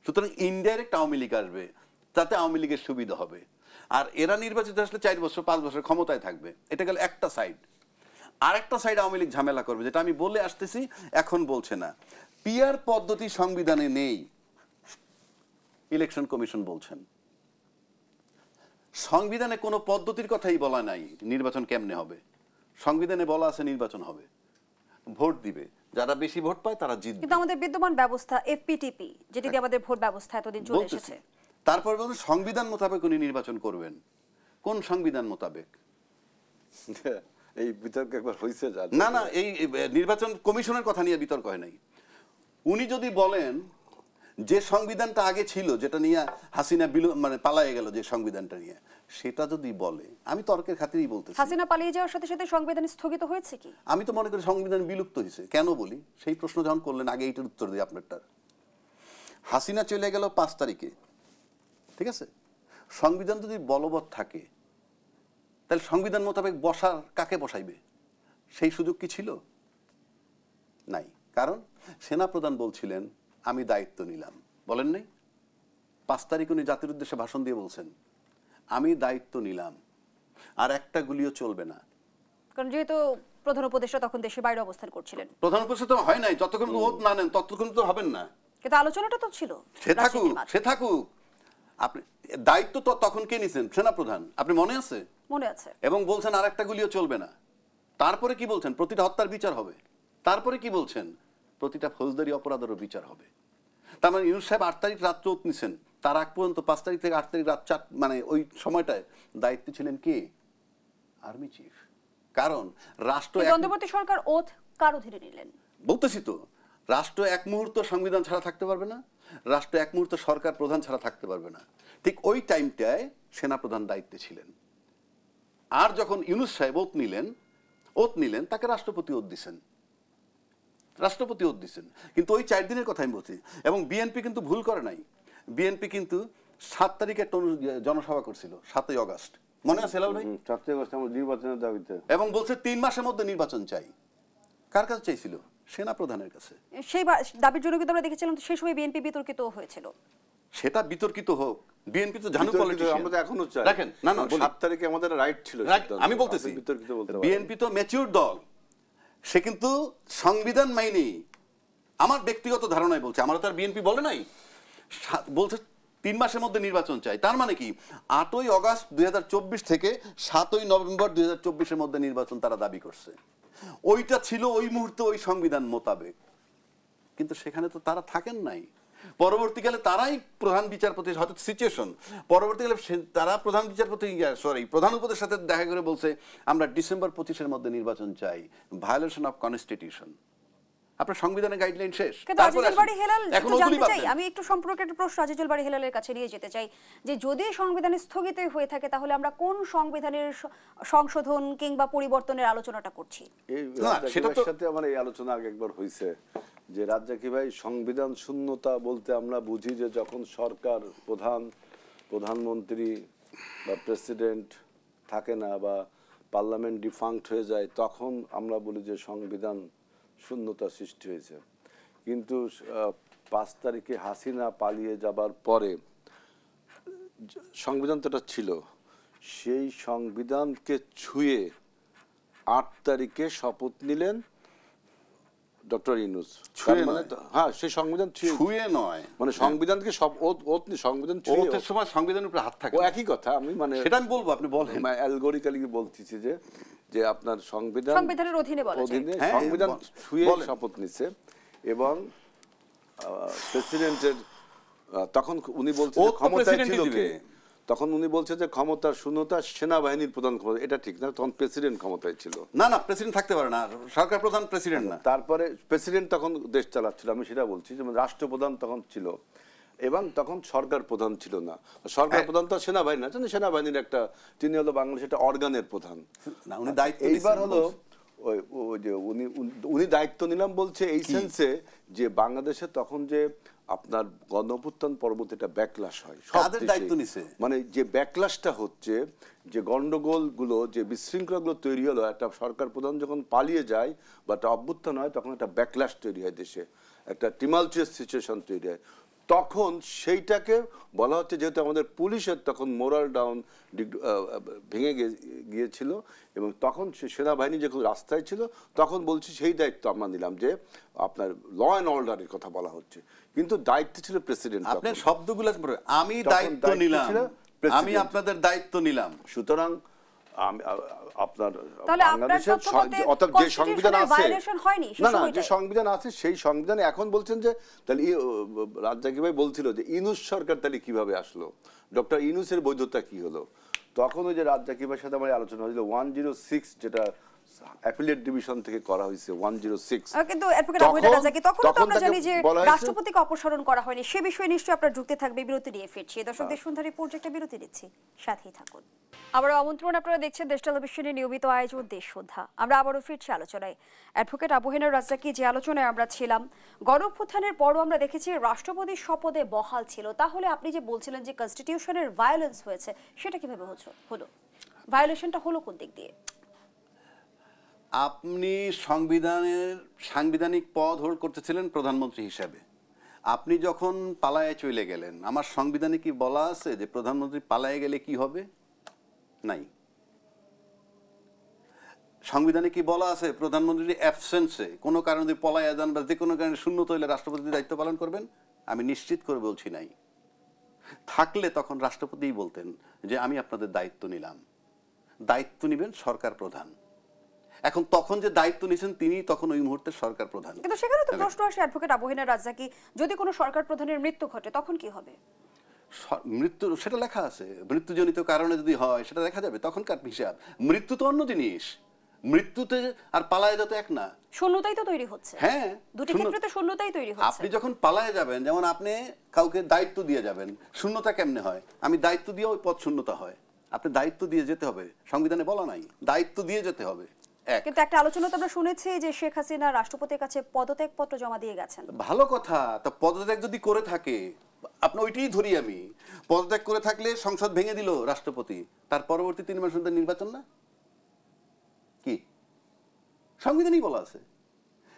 সুতরাং ইনডাইরেক্ট আওয়ামী লীগ আসবে, তাতে আওয়ামী লীগের সুবিধা হবে। আর এরা নির্বাচিত আসলে 4 বছর 5 বছর ক্ষমতায় থাকবে, এটা গেল একটা সাইড। আর একটা সাইড আওয়ামী লীগ ঝামেলা করবে, যেটা আমি বলে আসতেছি, এখন বলছে না। পিআর পদ্ধতি সংবিধানে নেই, ইলেকশন কমিশন বলছেন। সংবিধানে কোনো পদ্ধতির কথাই বলা নাই নির্বাচন কেমনে হবে। সংবিধানে বলা আছে নির্বাচন হবে, ভোট দিবে, যারা বেশি ভোট পায় তারা জিতবে। কিন্তু আমাদের বিদ্যমান ব্যবস্থা এফপিটিপি, যেটি দিয়ে আমাদের ভোট ব্যবস্থা এতদিন চলে এসেছে, তারপর বলুন সংবিধান মোতাবেক উনি নির্বাচন করবেন। কোন সংবিধান মোতাবেক? এই বিতর্ক একবার হইছে। না, এই নির্বাচন কমিশনের কথা নিয়ে বিতর্ক হয় নাই। উনি যদি বলেন যে সংবিধানটা আগে ছিল, যেটা নিয়ে হাসিনা মানে পালায়ে গেল, যে সংবিধানটা নিয়ে, সেটা যদি বলে, আমি তর্কের খাতিরেই বলতেছি, হাসিনা পালিয়ে যাওয়ার সাথে সাথে সংবিধান স্থগিত হয়েছে কি? আমি তো মনে করি সংবিধান বিলুপ্ত হয়েছে। কেন বলি, সেই প্রশ্ন যখন করলেন, আগে এইটার উত্তর দিই আপনারটার। হাসিনা চলে গেল 5 তারিখে, ঠিক আছে? সংবিধান যদি বলবৎ থাকে, তাহলে সংবিধান মোতাবেক বসার কাকে বসাইবে? সেই সুযোগ কি ছিল? নাই। কারণ সেনাপ্রধান বলছিলেন আমি দায়িত্ব নিলাম, বলেন নাই? 5 তারিখ উনি জাতির উদ্দেশ্যে ভাষণ দিয়ে বলছেন আমি দায়িত্ব নিলাম, আর একটা গুলিও চলবে না। কারণ যেহেতু প্রধান উপদেষ্টা তখন দেশের বাইরে অবস্থান করছিলেন। প্রধান উপদেষ্টা তো হয় নাই, যতক্ষণ ওত না নেন ততক্ষণ তো হবেন না। কিন্তু আলোচনাটা তো ছিল। সে থাকুক, আপনি দায়িত্ব তো তখন কে নিছেন? সেনাপ্রধান। আপনি মনে আছে? মনে আছে। এবং বলছেন আর একটা গুলিও চলবে না। তারপরে কি বলছেন? প্রতিটা হত্যার বিচার হবে। তারপরে কি বলছেন? প্রতিটা ফৌজদারি অপরাধেরও বিচার হবে। তার মানে ইউনূস সাহেব 8 তারিখ রাত ওত নিছেন, তার আগ পর্যন্ত 5 তারিখ থেকে 8 তারিখ রাত 4, মানে ওই সময়টায় দায়িত্বে ছিলেন কে? Army chief. কারণ রাষ্ট্র, অন্তর্বর্তী সরকার ওত কার অধীনে নিলেন? বলতেছি তো, রাষ্ট্র এক মুহূর্ত সংবিধান ছাড়া থাকতে পারবে না, রাষ্ট্র এক মুহূর্ত সরকার প্রধান ছাড়া থাকতে পারবে না। ঠিক ওই টাইমটায় সেনাপ্রধান দায়িত্বে ছিলেন। আর যখন ইউনূস সাহেব ওত নিলেন, তাকে রাষ্ট্রপতি ওত দিছেন। কিন্তু ওই 4 দিনের কথা আমি বলছি। এবং বিএনপি কিন্তু ভুল করে নাই। বিএনপি কিন্তু 7 তারিখে একটা জনসভা করছিল, 7ই আগস্ট, মনে আছে হেলাল ভাই? 7ই আগস্ট আমার নির্বাচনের দাবিতে, এবং বলছে 3 মাসের মধ্যে নির্বাচন চাই। কার কাছে চাইছিল? সেনাপ্রধানের কাছে। সেই দাবির জন্য কিন্তু আমরা দেখেছিলাম সেই সময় বিএনপি বিতর্কিত হয়েছিল। সেটা বিতর্কিত হোক, বিএনপি তো জানু পলিটিশিয়ান, আমরা তো এখনো চাই। দেখেন, না 7 তারিখে আমাদের রাইট ছিল। আমি বলতেছি বিএনপি তো ম্যাচিউর দল, সে কিন্তু সংবিধান মাইনে, আমার ব্যক্তিগত ধারণায় বলছে, আমার তো আর বিএনপি বলে নাই, বলছে 3 মাসের মধ্যে নির্বাচন চাই। তার মানে কি 8ই আগস্ট 2024 থেকে 7ই নভেম্বর 2024 এর মধ্যে নির্বাচন তারা দাবি করছে। ওইটা ছিল ওই মুহূর্তে ওই সংবিধান মোতাবেক। কিন্তু সেখানে তো তারা থাকেন নাই। পরবর্তীকালে তারাই প্রধান বিচারপতি, হয়তো সিচুয়েশন, পরবর্তীকালে তারা প্রধান উপদেষ্টার সাথে দেখা করে বলছে আমরা ডিসেম্বর 25-এর মধ্যে নির্বাচন চাই, ভায়োলেশন অফ কনস্টিটিউশন। আপনার সংবিধানের গাইডলাইন শেষ। আমি একটু সম্পর্কে একটা প্রশ্ন আজিজুল বাড়ি হেলালের কাছে নিয়ে যেতে চাই, যে যদি সংবিধান স্থগিত হয়ে থাকে তাহলে আমরা কোন সংবিধানের সংশোধন কিংবা পরিবর্তনের আলোচনাটা করছি? সেটার সাথে আমার এই আলোচনা আগে একবার হয়েছে যে রাজ্জাকি ভাই, সংবিধান শূন্যতা বলতে আমরা বুঝি যে যখন সরকার প্রধানমন্ত্রী বা প্রেসিডেন্ট থাকে না বা পার্লামেন্ট ডিফাংক্ট হয়ে যায়, তখন আমরা বলি যে সংবিধান শূন্যতা সৃষ্টি হয়েছে। কিন্তু 5 তারিখে হাসিনা পালিয়ে যাবার পরে সংবিধান তো ছিল, সেই সংবিধানকে ছুঁয়ে 8 তারিখে শপথ নিলেন ডক্টর ইউনূস। মানে হ্যাঁ, সেই সংবিধান ছুঁয়ে নয়, মানে সংবিধানকে সব সংবিধান ছুঁয়ে সময় সংবিধানের উপরে হাত থাকে, একই কথা। আমি মানে সেটা আমি বলবো, আপনি বলেন। অ্যালগোরিক্যালি বলতেছি যে আপনার সংবিধানের অধীনে সংবিধান ছুঁয়ে শপথ নিছে। এবং প্রেসিডেন্টের তখন উনি বলছেন ক্ষমতায় ছিল কে, তখন উনি বলছে যে ক্ষমতার শূন্যতা সেনাবাহিনীর প্রধান ক্ষমতা। এটা ঠিক না, তখন প্রেসিডেন্ট ক্ষমতায় ছিল। না, প্রেসিডেন্ট থাকতে পারে না, সরকার প্রধান প্রেসিডেন্ট না। তারপরে প্রেসিডেন্ট তখন দেশ চালাচ্ছিল, আমি সেটা বলছি, যেমন রাষ্ট্রপ্রধান তখন ছিল, এবং তখন সরকার প্রধান ছিল না। সরকার প্রধান তো সেনাবাহিনী না, সেনাবাহিনীর একটা, তিনি হলো বাংলাদেশের একটা অর্গানের প্রধান। এইবার হলো ওই যে উনি দায়িত্ব নিলাম বলছে এই সেন্সে যে বাংলাদেশে তখন যে আপনার গণঅভ্যুত্থান পরবর্তী একটা ব্যাকলাশ হয়, কাদের দায়িত্ব নিছে, মানে যে ব্যাকলাশটা হচ্ছে, যে গন্ডগোল গুলো, যে বিশৃঙ্খলা গুলো তৈরি হলো, একটা সরকার প্রধান যখন পালিয়ে যায় বা একটা অভ্যুত্থান হয়, তখন একটা ব্যাকলাশ তৈরি হয়, দেশে একটা টিমালচুয়াস সিচুয়েশন তৈরি হয়। তখন সেইটাকে বলা হচ্ছে, যেহেতু আমাদের পুলিশের তখন মোরাল ডাউন ভেঙে গিয়েছিল, এবং তখন সেনাবাহিনী যখন রাস্তায় ছিল, তখন বলছি সেই দায়িত্ব আমরা নিলাম, যে আপনার ল অ্যান্ড অর্ডারের কথা বলা হচ্ছে, কিন্তু দায়িত্ব ছিল প্রেসিডেন্ট। আপনার শব্দগুলো আমি দায়িত্ব নিলাম, আমি আপনাদের দায়িত্ব নিলাম। সুতরাং আপনার বাংলাদেশের যে সংবিধান আছে, না যে সংবিধান আছে, সেই সংবিধানে এখন বলছেন যে, তাহলে রাজ্জাকি ভাই বলছিল যে ইউনূস সরকার তাহলে কিভাবে আসলো, ডক্টর ইউনূসের বৈধতা কি হলো। তখন ওই যে রাজ্জাকি ভাইয়ের সাথে আমার আলোচনা হয়েছিল 106, যেটা অ্যাপিলেট ডিভিশন থেকে করা হয়েছে 106। কিন্তু অ্যাডভোকেট আবু রাজাকি তখন তো আমরা জানি যে রাষ্ট্রপতিকে অপসারণ করা হয়নি, সে বিষয়ে নিশ্চয়ই আপনার যুক্তি থাকবে। বিরতি নিয়ে ফিরছি। দর্শকদের সন্ধ্যার পর্যায়ে বিরতি দিচ্ছি, সাথেই থাকুন। আবারও আমন্ত্রণ, আপনারা দেখছেন দেশ টেলিভিশনের নিয়মিত আয়োজন দেশ সন্ধ্যা। আমরা আবারও ফিরছি আলোচনায়। অ্যাডভোকেট আবু রাজাকি, যে আলোচনায় আমরা ছিলাম, গণঅভ্যুত্থানের পরও আমরা দেখেছি রাষ্ট্রপতির শপথে বহাল ছিল। তাহলে আপনি যে বলছিলেন যে কনস্টিটিউশনের ভায়োলেন্স হয়েছে, সেটা কিভাবে হলো? ভায়োলেশনটা হলো কোন দিক দিয়ে? আপনি সাংবিধানিক পদ হোল্ড করতেছিলেন প্রধানমন্ত্রী হিসাবে। আপনি যখন পালায়ে চলে গেলেন, আমার সংবিধানে কি বলা আছে যে প্রধানমন্ত্রী পালায়ে গেলে কি হবে? নাই। সংবিধানে কি বলা আছে প্রধানমন্ত্রীর অ্যাবসেন্সে কোনো কারণে যদি পলায়ে যান বা যে কোনো কারণে শূন্যত হইলে রাষ্ট্রপতি দায়িত্ব পালন করবেন? আমি নিশ্চিত করে বলছি নাই। থাকলে তখন রাষ্ট্রপতিই বলতেন যে আমি আপনাদের দায়িত্ব নিলাম। দায়িত্ব নেবেন সরকার প্রধান। এখন তখন যে দায়িত্ব নিয়েছেন তিনি তখন ওই মুহূর্তে সরকার প্রধান। কিন্তু সেখানে তো প্রশ্ন আসে অ্যাডভোকেট আবু রাজাকি, যদি কোনো সরকার প্রধানের মৃত্যু ঘটে তখন কি হবে? মৃত্যু সেটা লেখা আছে, মৃত্যুজনিত কারণে যদি হয় সেটা দেখা যাবে, তখনকার হিসাব। মৃত্যু তো অন্য জিনিস, মৃত্যুতে আর পালায় যত এক না, শূন্যতাই তো তৈরি হচ্ছে। হ্যাঁ, দুটি ক্ষেত্রে তো শূন্যতাই তৈরি হচ্ছে। আপনি যখন পালায় যাবেন, যেমন আপনি কাউকে দায়িত্ব দিয়ে যাবেন, শূন্যতা কেমনে হয়? আমি দায়িত্ব দিয়ে ওই পদ শূন্যতা হয়। আপনি দায়িত্ব দিয়ে যেতে হবে, সংবিধানে বলা নাই দায়িত্ব দিয়ে যেতে হবে। কিন্তু একটা আলোচনা তো আমরা শুনেছি যে শেখ হাসিনা রাষ্ট্রপতির কাছে পদত্যাগ পত্র জমা দিয়ে গেছেন। ভালো কথা। তা পদত্যাগ যদি করে থাকে, আপনি ওইটাই ধরি আমি, পদত্যাগ করে থাকলে সংসদ ভেঙে দিল রাষ্ট্রপতি, তার পরবর্তী 3 মাস মধ্যে নির্বাচন না? কি সংবিধানই বলা আছে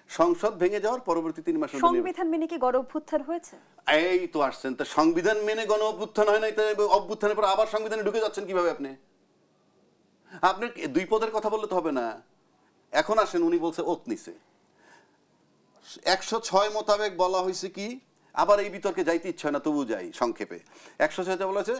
সংসদ ভেঙে যাওয়ার পরবর্তী 3 মাস মধ্যে সংবিধান মেনে কি গণঅভ্যুত্থান হয়েছে? এই তো আসছেন, তো সংবিধান মেনে গণঅভ্যুত্থান হয় নাই, তো অভ্যুত্থানের পর আবার সংবিধানে ঢুকে যাচ্ছেন কিভাবে? আপনি 2 পদের কথা বললে তো হবে না। এখন আসেন, উনি বলছে ওত নিছে 106 মোতাবেক বলা হয়েছে কি, আবার এই বিতর্কে যাইতে ইচ্ছা হয় না, তবু যাই সংক্ষেপে। 106 বলা হয়েছে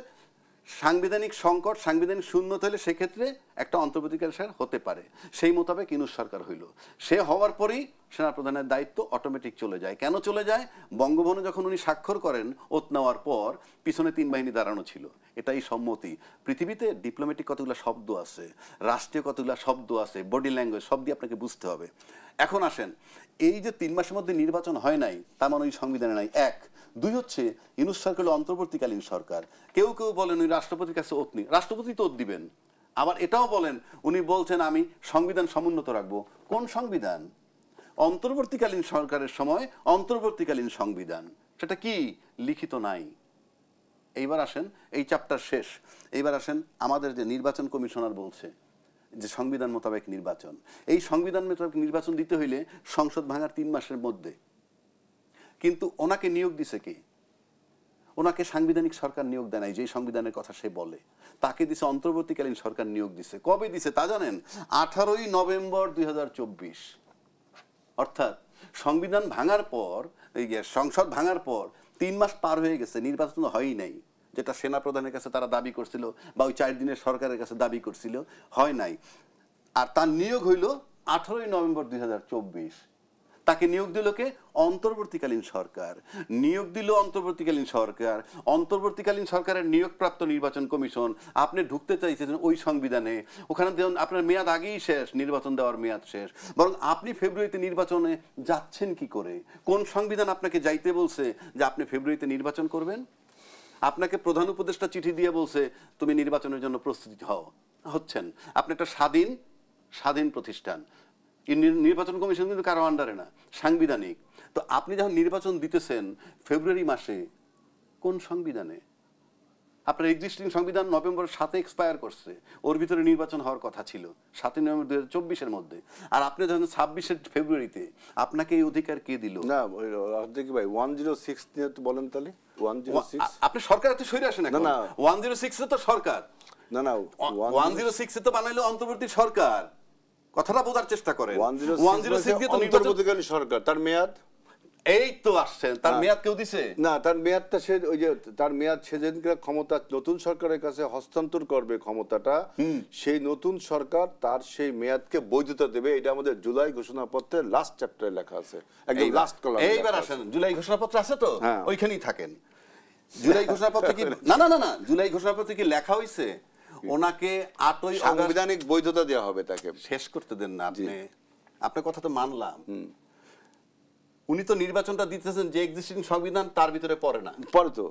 সাংবিধানিক সংকট, সাংবিধানিক শূন্যতা হলে সেক্ষেত্রে একটা অন্তর্বর্তীকালীন সরকার হতে পারে। সেই মোতাবেক ইউনূস সরকার হইল। সে হওয়ার পরেই সেনাপ্রধানের দায়িত্ব অটোমেটিক চলে যায়। কেন চলে যায়? বঙ্গভবনে যখন উনি স্বাক্ষর করেন ওত নেওয়ার পর, পিছনে 3 বাহিনী দাঁড়ানো ছিল, এটাই সম্মতি। পৃথিবীতে ডিপ্লোম্যাটিক কতগুলো শব্দ আছে, রাষ্ট্রীয় কতগুলো শব্দ আছে, বডি ল্যাঙ্গুয়েজ, সব দিয়ে আপনাকে বুঝতে হবে। এখন আসেন, এই যে 3 মাসের মধ্যে নির্বাচন হয় নাই, তার মানে ওই সংবিধানে নাই। 1, 2 হচ্ছে ইউনূস সরকার হলো অন্তর্বর্তীকালীন সরকার। কেউ কেউ বলেন উনি রাষ্ট্রপতির কাছে ওত নি, রাষ্ট্রপতি তো ওত দিবেন। আবার এটাও বলেন, উনি বলছেন আমি সংবিধান সমুন্নত রাখবো। কোন সংবিধান? অন্তর্বর্তীকালীন সরকারের সময় অন্তর্বর্তীকালীন সংবিধান, সেটা কি লিখিত নাই। এইবার আসেন, এই চ্যাপ্টার শেষ। এইবার আসেন আমাদের যে নির্বাচন কমিশনার বলছে যে সংবিধান মোতাবেক নির্বাচন, এই সংবিধান মোতাবেক নির্বাচন দিতে হইলে সংসদ ভাঙার 3 মাসের মধ্যে। কিন্তু ওনাকে নিয়োগ দিছে কে? ওনাকে সাংবিধানিক সরকার নিয়োগ দেয় নাই, যে সংবিধানের কথা সে বলে। তাকে দিছে অন্তর্বর্তীকালীন সরকার নিয়োগ দিছে। কবে দিছে তা জানেন? 18ই নভেম্বর 2024। অর্থাৎ সংবিধান ভাঙার পর, সংসদ ভাঙার পর 3 মাস পার হয়ে গেছে, নির্বাচন হয়ই নাই। যেটা সেনাপ্রধানের কাছে তারা দাবি করছিল বা ওই 4 দিনের সরকারের কাছে দাবি করছিল, হয় নাই। আর তার নিয়োগ হইল 18ই নভেম্বর 2024। তাকে নিয়োগ দিল কে? অন্তর্বর্তীকালীন সরকার। নিয়োগ দিল অন্তর্বর্তীকালীন সরকার। অন্তর্বর্তীকালীন সরকারের নিয়োগপ্রাপ্ত নির্বাচন কমিশন। আপনি ঢুকতে চাইছেন ওই সংবিধানে, ওখানে দেখুন আপনার মেয়াদ আগেই শেষ, নির্বাচন দেওয়ার মেয়াদ শেষ। বরং আপনি ফেব্রুয়ারিতে নির্বাচনে যাচ্ছেন কি করে? কোন সংবিধান আপনাকে যাইতে বলছে যে আপনি ফেব্রুয়ারিতে নির্বাচন করবেন? আপনাকে প্রধান উপদেষ্টা চিঠি দিয়ে বলছে তুমি নির্বাচনের জন্য প্রস্তুতি হচ্ছেন। আপনি একটা স্বাধীন প্রতিষ্ঠান। নির্বাচন কমিশন কিন্তু কারো আন্ডারে না, সাংবিধানিক। তো আপনি যখন নির্বাচন দিতেছেন ফেব্রুয়ারি মাসে, কোন সংবিধানে? আপনার এক্সিস্টিং সংবিধান নভেম্বর 7 এক্সপায়ার করছে, ওর ভিতরে নির্বাচন হওয়ার কথা ছিল 7 নভেম্বর 2024-এর মধ্যে। আর আপনি যখন 26 ফেব্রুয়ারিতে, আপনাকে এই অধিকার কে দিল? না দেখি ভাই, 106 নিয়ে তো বলেন তাহলে। 106 আপনি সরকার তো সরে আসেন এখন। না, 106 তো সরকার, না 106 তো বানাইলো অন্তর্বর্তী সরকার। কথাটা বোঝার চেষ্টা করেন। 106 দিয়ে তো অন্তর্বর্তীকালীন সরকার, তার মেয়াদ এই তো আসছেন, তার মেয়াদ কেউ দিছে না। তার মেয়াদটা সে ওই যে তার মেয়াদ সেদিনকে ক্ষমতা নতুন সরকারের কাছে হস্তান্তর করবে ক্ষমতাটা, সেই নতুন সরকার তার সেই মেয়াদকে বৈধতা দেবে। এটা আমাদের জুলাই ঘোষণাপত্রের লাস্ট চ্যাপ্টারে লেখা আছে, একদম লাস্ট কলামে। এইবার আসেন, জুলাই ঘোষণাপত্র আছে তো, ওইখানেই থাকেন। জুলাই ঘোষণাপত্রে কি না জুলাই ঘোষণাপত্রে কি লেখা হইছে ওনাকে 8ই আগস্ট সাংবিধানিক বৈধতা দেওয়া হবে তাকে। শেষ করতে দেন না আপনি, আপনার কথা তো মানলাম। উনি তো নির্বাচনটা দিতেছেন যে এক্সিস্টিং সংবিধান তার ভিতরে পড়ে না। পরে তো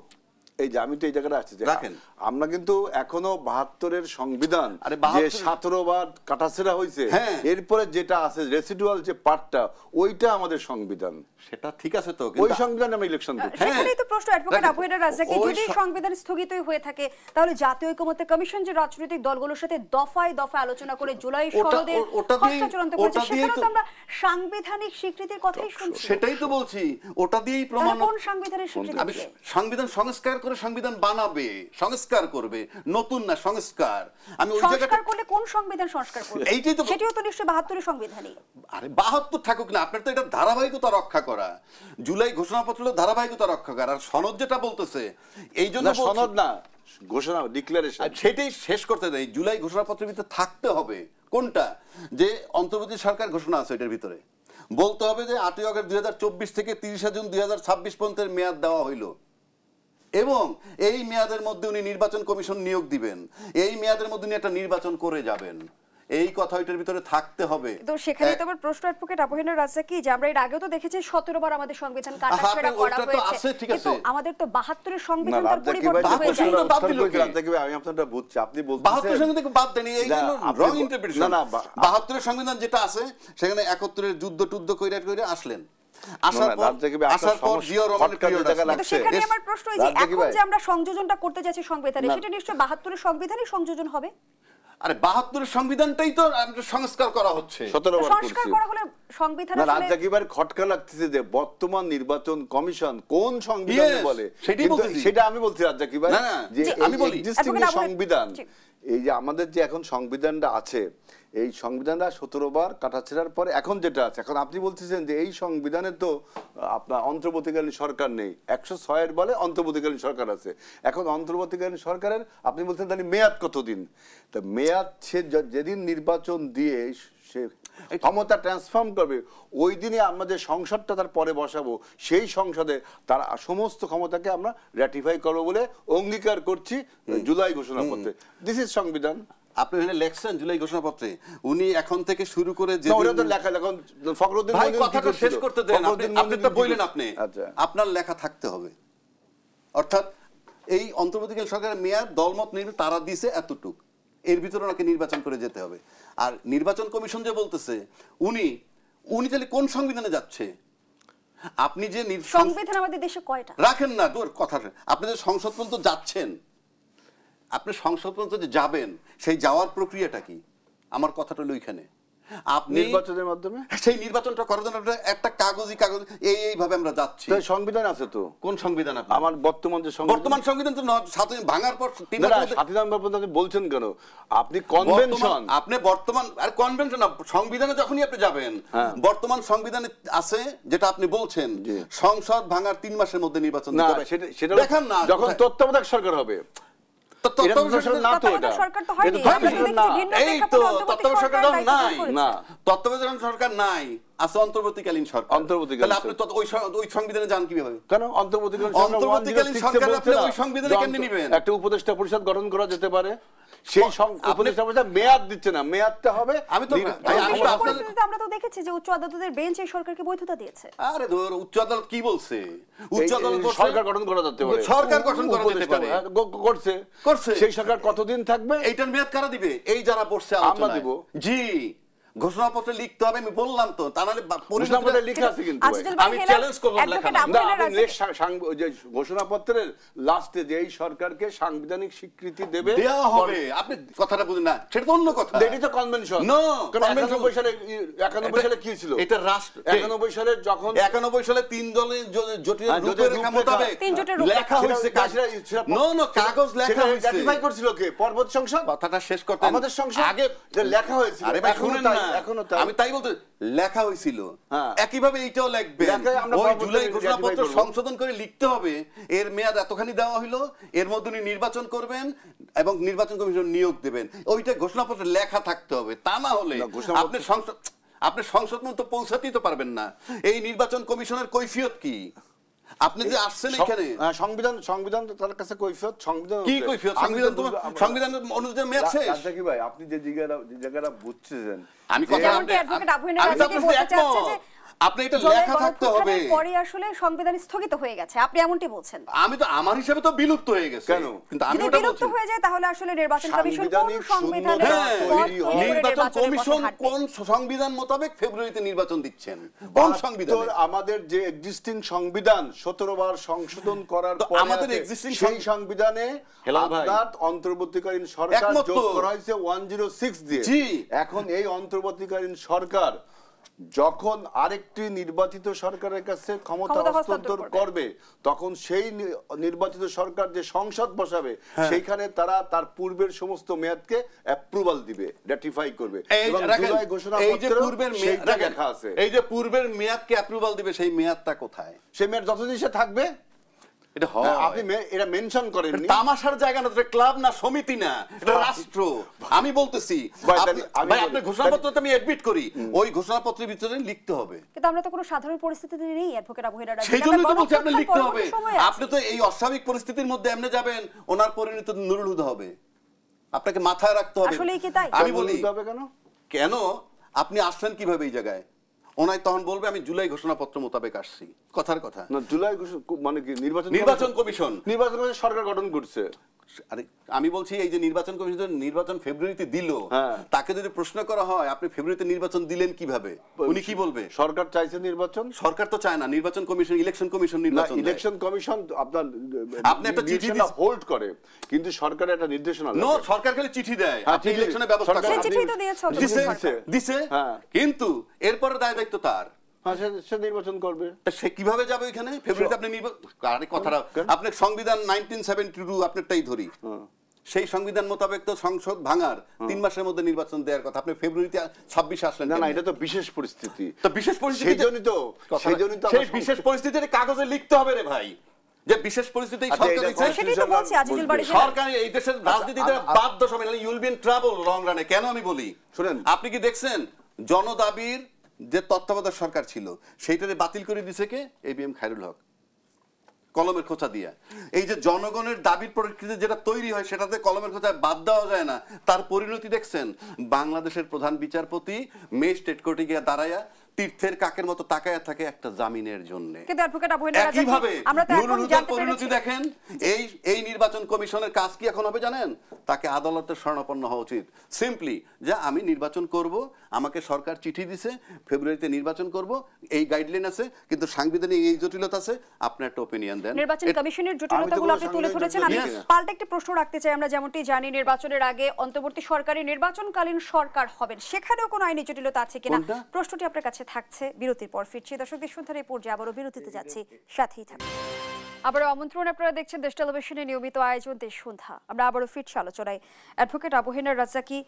এই যে আমি তো এই জায়গাটা আছি যে রাখেন। আমরা কিন্তু এখনো 72-এর সংবিধান আরে যে 72 17 বার কাটাছেড়া হয়েছে, হ্যাঁ। এরপরে যেটা আছে রেসিডুয়াল যে পার্টটা, ওইটা আমাদের সংবিধান। সেটা ঠিক আছে তো, ওই সংবিধানে আমরা ইলেকশন দিই। সেখানেই তো প্রশ্ন অ্যাডভোকেট দেখেন, আবু হেনা রাজ্জাকি, ওই যদি সংবিধান স্থগিতই হয়ে থাকে তাহলে জাতীয় ঐকমত্য কমিশন যে রাজনৈতিক দলগুলোর সাথে দফায় দফায় আলোচনা করে জুলাই সনদের খসড়া চূড়ান্ত করেছে, সেখানে তো আমরা সাংবিধানিক স্বীকৃতির কথাই শুনছি। সেটাই তো বলছি, ওটা দিয়েই প্রমাণ। কোন সাংবিধানের স্বীকৃতি আমি দিবে? সংবিধান সংস্কার করে সংবিধান বানাবে, সংস্কার করবে, নতুন না সংস্কার। আমি ওই জায়গাটা সংস্কার করলে কোন সংবিধান সংস্কার করবে? এইটাই তো, সেটিও তো নিশ্চয়ই 72 সংবিধানই। আরে 72 থাকুক না, আপনার তো এটা ধারাবাহিকতা রক্ষা করা, জুলাই ঘোষণাপত্র ধারাবাহিকতা রক্ষা করা। আর সনদ যেটা বলতেছে, এই জন্য সনদ না, ঘোষণা, ডিক্লারেশন, সেটাই শেষ করতে দেয়। জুলাই ঘোষণাপত্রের ভিতরে থাকতে হবে কোনটা, যে অন্তর্বর্তী সরকার ঘোষণা আছে এটার ভিতরে বলতে হবে যে 8ই আগস্ট 2024 থেকে 30 জুন 2026 পর্যন্ত মেয়াদ দেওয়া হইল, এবং এই মেয়াদের মধ্যে উনি নির্বাচন কমিশন নিয়োগ দিবেন, এই মেয়াদের মধ্যে উনি একটা নির্বাচন করে যাবেন। এই কথা এটার ভিতরে থাকতে হবে। তো সেখানে তো আমার প্রশ্ন অ্যাডভোকেট আবু হেনা রাজ্জাকি, যে আমরা এর আগেও তো দেখেছি 17 বার আমাদের সংবিধান কাটাছেঁড়া করা হয়েছে, কিন্তু আমাদের তো 72 এর সংবিধান তার পরিবর্তন হয়ে যায়। আমি আপনারটা বুঝছি, আপনি বলছেন 72 সংবিধান থেকে বাদ দেন, এই জন্য রং ইন্টারপ্রিটেশন। না 72 এর সংবিধান যেটা আছে সেখানে 71 এর যুদ্ধ টুদ্ধ কইরা আসলেন, আসার পর জিয়া রহমানের পিরিয়ড আছে। সেখানে আমার প্রশ্ন এই যে এখন যে আমরা সংযোজনটা করতে যাচ্ছি সংবিধানে, সেটা নিশ্চয়ই 72 এর সংবিধানই সংযোজন হবে। আরে 72 এর সংবিধানটাই তো সংস্কার করা হচ্ছে, 17 বার সংস্কার করা হলে সংবিধান না। রাজ্জাকিবার খটকা লাগতেছে যে বর্তমান নির্বাচন কমিশন কোন সংবিধান বলে, সেটা আমি বলছি রাজ্জাকিবার যে আমি বলি এক্সিস্টিং সংবিধান, এই যে আমাদের যে এখন সংবিধানটা আছে, এই সংবিধানটা 17 বার কাটাছেড়ার পরে এখন যেটা আছে, এখন আপনি বলতেছেন যে এই সংবিধানে তো আপনার অন্তর্বর্তীকালীন সরকার নেই, 106 এর বলে অন্তর্বর্তীকালীন সরকার আছে। এখন অন্তর্বর্তীকালীন সরকারের আপনি বলছেন তাহলে মেয়াদ কতদিন? তা মেয়াদ সে যেদিন নির্বাচন দিয়ে সে ক্ষমতা ট্রান্সফর্ম করবে, ওই দিনে আমরা যে সংসদটা তার পরে বসাবো, সেই সংসদে তার সমস্ত ক্ষমতাকে আমরা র্যাটিফাই করবো বলে অঙ্গীকার করছি জুলাই ঘোষণাপত্রে। দিস ইজ সংবিধান। আপনি এখানে লেখছেন জুলাই ঘোষণাপত্রে উনি এখন থেকে শুরু করে যে লেখা, এখন ফখরুদ্দিন ভাই কথাটা শেষ করতে দেন, আপনি তো বললেন আপনি আপনার লেখা থাকতে হবে। অর্থাৎ এই অন্তর্বর্তীকালীন সরকারের মেয়াদ দলমত নির্বাচন তারা দিয়েছে এতটুক, এর ভিতরে ওনাকে নির্বাচন করে যেতে হবে। আর নির্বাচন কমিশন যে বলতেছে উনি তাহলে কোন সংবিধানে যাচ্ছে? আপনি যে সংবিধান আমাদের দেশে কয়টা রাখেন না তোর কথা, আপনি যে সংসদ পর্যন্ত যাচ্ছেন, আপনি সংসদ পর্যন্ত যে যাবেন, সেই যাওয়ার প্রক্রিয়াটা কি? আমার কথাটা হলো ওইখানে আপনি নির্বাচনের মাধ্যমে সেই নির্বাচনটা করার জন্য একটা কাগজ এইভাবে আমরা যাচ্ছি। সংবিধান আছে তো। কোন সংবিধান? আমার বর্তমান যে বর্তমান সংবিধান তো 7 ভাঙার পর 3 আপনি বলছেন কেন? আপনি কনভেনশন, আপনি বর্তমান আর কনভেনশন সংবিধানে যখনই আপনি যাবেন, বর্তমান সংবিধানে আছে যেটা আপনি বলছেন সংসদ ভাঙার 3 মাসের মধ্যে নির্বাচন দিতে হবে। সেটা দেখেন না, যখন তত্ত্বাবধায়ক সরকার হবে। তত্ত্বাবধায়ক সরকার নাই, আছে অন্তর্বর্তীকালীন সরকার। তাহলে আপনি ওই সংবিধানে যান কিভাবে? কেন অন্তর্বর্তীকালীন সরকার আপনি ওই সংবিধানে কেমনে নেবেন? একটা উপদেষ্টা পরিষদ গঠন করা যেতে পারে, সেই উপদেষ্টা পরিষদ মেয়াদ দিচ্ছে না, মেয়াদটা হবে। আমরা তো দেখেছি যে উচ্চ আদালতের বেঞ্চ এই সরকারকে বৈধতা দিয়েছে। আরে ধর, উচ্চ আদালত কি বলছে? উচ্চ আদালত সরকার গঠন করা যেতে পারে, সরকার গঠন করা যেতে পারে, করছে। সেই সরকার কতদিন থাকবে এইটার মেয়াদ কারা দিবে? এই যারা বসছে আমরা দিব। জি, ঘোষণাপত্রে লিখতে হবে, আমি বললাম তো, তা নাহলে ঘোষণাপত্রে লেখা আছে। কিন্তু আমি চ্যালেঞ্জ করলাম লেখা না, যে ঘোষণাপত্রের লাস্টে যে এই সরকারকে সাংবিধানিক স্বীকৃতি দেবে দেওয়া হবে। আপনি কথাটা বুঝেন না, সেটা তো অন্য কথা। এটি তো কনভেনশন। নো, 91 সালে কি ছিল? এটা রাষ্ট্র 91 সালে যখন 91 সালে 3 দলের জোটের রূপরেখা মোতাবেক লেখা হয়েছে। নো কাগজ লেখা হয়েছে, র্যাটিফাই করছিল কে? পরবর্তী সংসদ। কথাটা শেষ করতে আমাদের সংসদ আগে লেখা হয়েছিল। আরে ভাই শুনেন না, আমি তাই বলতে লেখা হয়েছিল, একইভাবে এইটাও লিখবে। ওই জুলাই ঘোষণাপত্র সংশোধন করে লিখতে হবে এর মেয়াদ এতখানি দেওয়া হলো, এর মধ্যে উনি নির্বাচন করবেন এবং নির্বাচন কমিশন নিয়োগ দেবেন, ওইটা ঘোষণাপত্রে লেখা থাকতে হবে। তা না হলে আপনি সংসদ মতো পৌঁছাতেই তো পারবেন না। এই নির্বাচন কমিশনের কৈফিয়ত কি? আপনি যে আসছেন এখানে সংবিধান তো তার কাছে কৈফিয়ত, সংবিধান কি কৈফিয়ত? সংবিধান অনুযায়ী মেয়াদ শেষ। কি ভাই আপনি যে জায়গাটা বুঝছেন, আমি কথা আপনি এটা লেখা থাকতে হবে। পরে আসলে সংবিধান স্থগিত হয়ে গেছে, আপনি এমনটি বলছেন। আমি তো আমার হিসাবে তো বিলুপ্ত হয়ে গেছে। কেন? কিন্তু আমি যদি বিলুপ্ত হয়ে যায় তাহলে আসলে নির্বাচন কমিশন কোন সংবিধানে নির্বাচন কমিশন কোন সংবিধান মোতাবেক ফেব্রুয়ারিতে নির্বাচন দিচ্ছেন? কোন সংবিধান? আমাদের যে এক্সিস্টিং সংবিধান 17 বার সংশোধন করার পরে আমাদের এক্সিস্টিং সেই সংবিধানে আপনার অন্তর্বর্তীকালীন সরকার যোগ করা হয়েছে 106 দিয়ে। এখন এই অন্তর্বর্তীকালীন সরকার যখন আরেকটি নির্বাচিত সরকারের কাছে ক্ষমতা হস্তান্তর করবে, তখন সেই নির্বাচিত সরকার যে সংসদ বসাবে সেইখানে তারা তার পূর্বের সমস্ত মেয়াদকে অ্যাপ্রুভাল দিবে, র্যাটিফাই করবে। এবং জুলাই ঘোষণাপত্রে সেইটা লেখা আছে। এই যে পূর্বের মেয়াদকে অ্যাপ্রুভাল দিবে, সেই মেয়াদটা কোথায়? সেই মেয়াদ যতদিন সে থাকবে এটা হয়। আপনি এটা মেনশন করেননি। তামাশার জায়গা না, এটা ক্লাব না, সমিতি না, এটা রাষ্ট্র। আমি বলতেছি ভাই আপনি ঘোষণাপত্রতে আমি এডমিট করি, ওই ঘোষণাপত্রের ভিতরে লিখতে হবে। কিন্তু আমরা তো কোনো সাধারণ পরিস্থিতিতে নেই অ্যাডভোকেট আবু হেনা রাজী। সেইজন্যই তো বলছি আপনি লিখতে হবে। আপনি তো এই অস্বাভাবিক পরিস্থিতির মধ্যে এমনি যাবেন, ওনার পরিণত নুরুল হুদা হবে, আপনাকে মাথায় রাখতে হবে। আসলেই কি তাই? আমি বলি কেন আপনি আসলেন কিভাবে এই জায়গায়? ওনাই তখন বলবে আমি জুলাই ঘোষণাপত্র মোতাবেক আসছি। কথার কথা না, জুলাই মানে কি নির্বাচন কমিশন সরকার গঠন করছে। আরে আমি বলছি এই যে নির্বাচন কমিশন নির্বাচন ফেব্রুয়ারিতে দিল, তাকে যদি প্রশ্ন করা হয় আপনি ফেব্রুয়ারিতে নির্বাচন দিলেন কিভাবে, উনি কি বলবে? সরকার চাইছে নির্বাচন। সরকার তো চায় না, নির্বাচন কমিশন ইলেকশন কমিশন নির্বাচন। ইলেকশন কমিশন আপনি একটা চিঠি হোল্ড করে, কিন্তু সরকারের একটা নির্দেশনা নো, সরকার খালি চিঠি দেয়, আপনি ইলেকশনের ব্যবস্থা করেন। সেই চিঠি তো দিয়েছে, কিন্তু এরপরে দায় দায়িত্ব তার। সে নির্বাচন করবে, সে কিভাবে যাবে ওইখানে ফেব্রুয়ারিতে? আপনি আরে কথাটা আপনি সংবিধান 1972 আপনারটাই ধরি, সেই সংবিধান মোতাবেক তো সংসদ ভাঙার 3 মাসের মধ্যে নির্বাচন দেওয়ার কথা। আপনি ফেব্রুয়ারিতে 26 আসলেন। না, এটা তো বিশেষ পরিস্থিতি। তো বিশেষ পরিস্থিতি সেইজন্যই তো সেই বিশেষ পরিস্থিতির কাগজে লিখতে হবে রে ভাই, যে বিশেষ পরিস্থিতি সরকার দিচ্ছে। সেটাই তো বলছি আজিজুল বাড়ি সরকার এই দেশের রাজনীতিতে বাধ্য হবে, না you will be in trouble long রানে। কেন আমি বলি শুনেন, আপনি কি দেখছেন জনদাবির যে তত্ত্বাবধায়ক সরকার ছিল সেইটারে বাতিল করে দিছে কে? এবিএম খায়রুল হক, কলমের খোঁচা দিয়া। এই যে জনগণের দাবির পরিপ্রেক্ষিতে যেটা তৈরি হয় সেটাতে কলমের খোঁচায় বাদ দেওয়া যায় না, তার পরিণতি দেখছেন। বাংলাদেশের প্রধান বিচারপতি ম্যাজিস্ট্রেট কোর্টে গিয়ে দাঁড়ায়া তীর্থের কাকের মতো তাকায়া থাকে একটা জামিনের জন্য। কিন্তু অ্যাডভোকেট আবু হেনা রাজী, কিভাবে আমরা তো এখন জানতে পরিণতি দেখেন। এই নির্বাচন কমিশনের কাজ কি এখন হবে জানেন? তাকে আদালতের শরণাপন্ন হওয়া উচিত। সিম্পলি যে আমি নির্বাচন করব, আমাকে সরকার চিঠি দিছে ফেব্রুয়ারিতে নির্বাচন করব, এই গাইডলাইন আছে, কিন্তু সাংবিধানিক এই জটিলতা আছে, আপনি একটা অপিনিয়ন দেন। নির্বাচন কমিশনের জটিলতাগুলো আপনি তুলে ধরেছেন। আমি পাল্টা একটা প্রশ্ন রাখতে চাই। আমরা যেমনটি জানি নির্বাচনের আগে অন্তর্বর্তী সরকারি নির্বাচনকালীন সরকার হবেন, সেখানেও কোনো আইনি জটিলতা আছে কিনা প্রশ্নটি আপনার কাছে থাকছে। বিরতির পর ফিরছি। দর্শকদের সন্ধ্যার এই পর্যায়ে আবারও বিরতিতে যাচ্ছি, সাথেই থাকুন। আবারও আমন্ত্রণ, আপনারা দেখছেন দেশ টেলিভিশনের নিয়মিত আয়োজন দেশ সন্ধ্যা। আমরা আবারও ফিরছি আলোচনায়। অ্যাডভোকেট আবু হেনা রাজ্জাকি,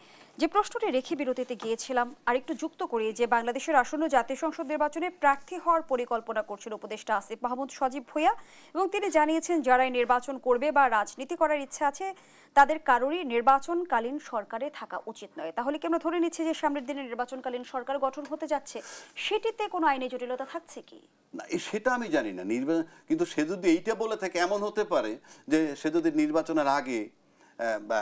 যে প্রশ্নটি রেখে বিরতিতে গিয়েছিলাম আর একটু যুক্ত করি যে বাংলাদেশের আসন্ন জাতীয় সংসদ নির্বাচনে প্রার্থী হওয়ার পরিকল্পনা করছেন উপদেষ্টা আসিফ মাহমুদ সজীব ভূঁইয়া, এবং তিনি জানিয়েছেন যারাই নির্বাচন করবে বা রাজনীতি করার ইচ্ছা আছে তাদের কারোরই নির্বাচনকালীন সরকারে থাকা উচিত নয়। তাহলে কি আমরা ধরে নিচ্ছি যে সামনের দিনে নির্বাচনকালীন সরকার গঠন হতে যাচ্ছে? সেটিতে কোনো আইনি জটিলতা থাকছে কি না সেটা আমি জানি না। কিন্তু সে যদি এইটা বলে থাকে, এমন হতে পারে যে সে যদি নির্বাচনের আগে বা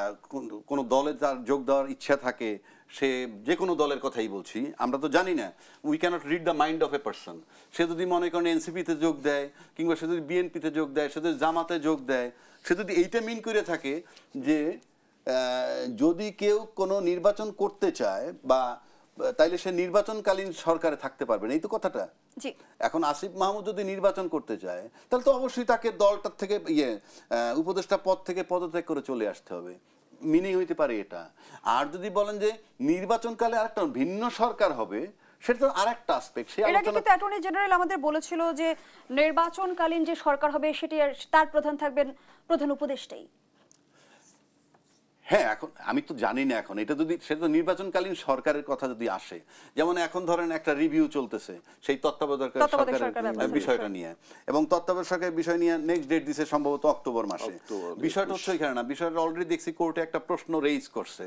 কোনো দলে তার যোগ দেওয়ার ইচ্ছা থাকে, সে যে কোনো দলের কথাই বলছি, আমরা তো জানি না, we cannot read the mind of a person. সে যদি মনে করেন এনসিপিতে যোগ দেয়, কিংবা সে যদি বিএনপিতে যোগ দেয়, সে যদি জামাতে যোগ দেয়, সে যদি এইটা মিন করে থাকে যে যদি কেউ কোনো নির্বাচন করতে চায় বা তাইলে সে নির্বাচনকালীন সরকারে থাকতে পারবে না, এই তো কথাটা। এখন আসিফ মাহমুদ যদি নির্বাচন করতে চায় তাহলে তো অবশ্যই তাকে দলটার থেকে উপদেষ্টা পদ থেকে পদত্যাগ করে চলে আসতে হবে, মিনিং হইতে পারে এটা। আর যদি বলেন যে নির্বাচনকালে আরেকটা ভিন্ন সরকার হবে, সেটা তো আরেকটা অ্যাসপেক্ট। এর আগে কিন্তু অ্যাটর্নি জেনারেল আমাদের বলেছিল যে নির্বাচনকালীন যে সরকার হবে সেটি তার প্রধান থাকবেন প্রধান উপদেষ্টাই। হ্যাঁ, এখন আমি তো জানি না, এখন এটা যদি সেটা নির্বাচনকালীন সরকারের কথা যদি আসে, যেমন এখন ধরেন একটা রিভিউ চলতেছে সেই তত্ত্বাবধায়ক সরকারের বিষয়টা নিয়ে, এবং তত্ত্বাবধায়ক সরকারের বিষয় নিয়ে নেক্সট ডেট দিছে সম্ভবত অক্টোবর মাসে। বিষয়টা হচ্ছে এখানে না, বিষয়টা অলরেডি দেখছি কোর্টে একটা প্রশ্ন রেইজ করছে,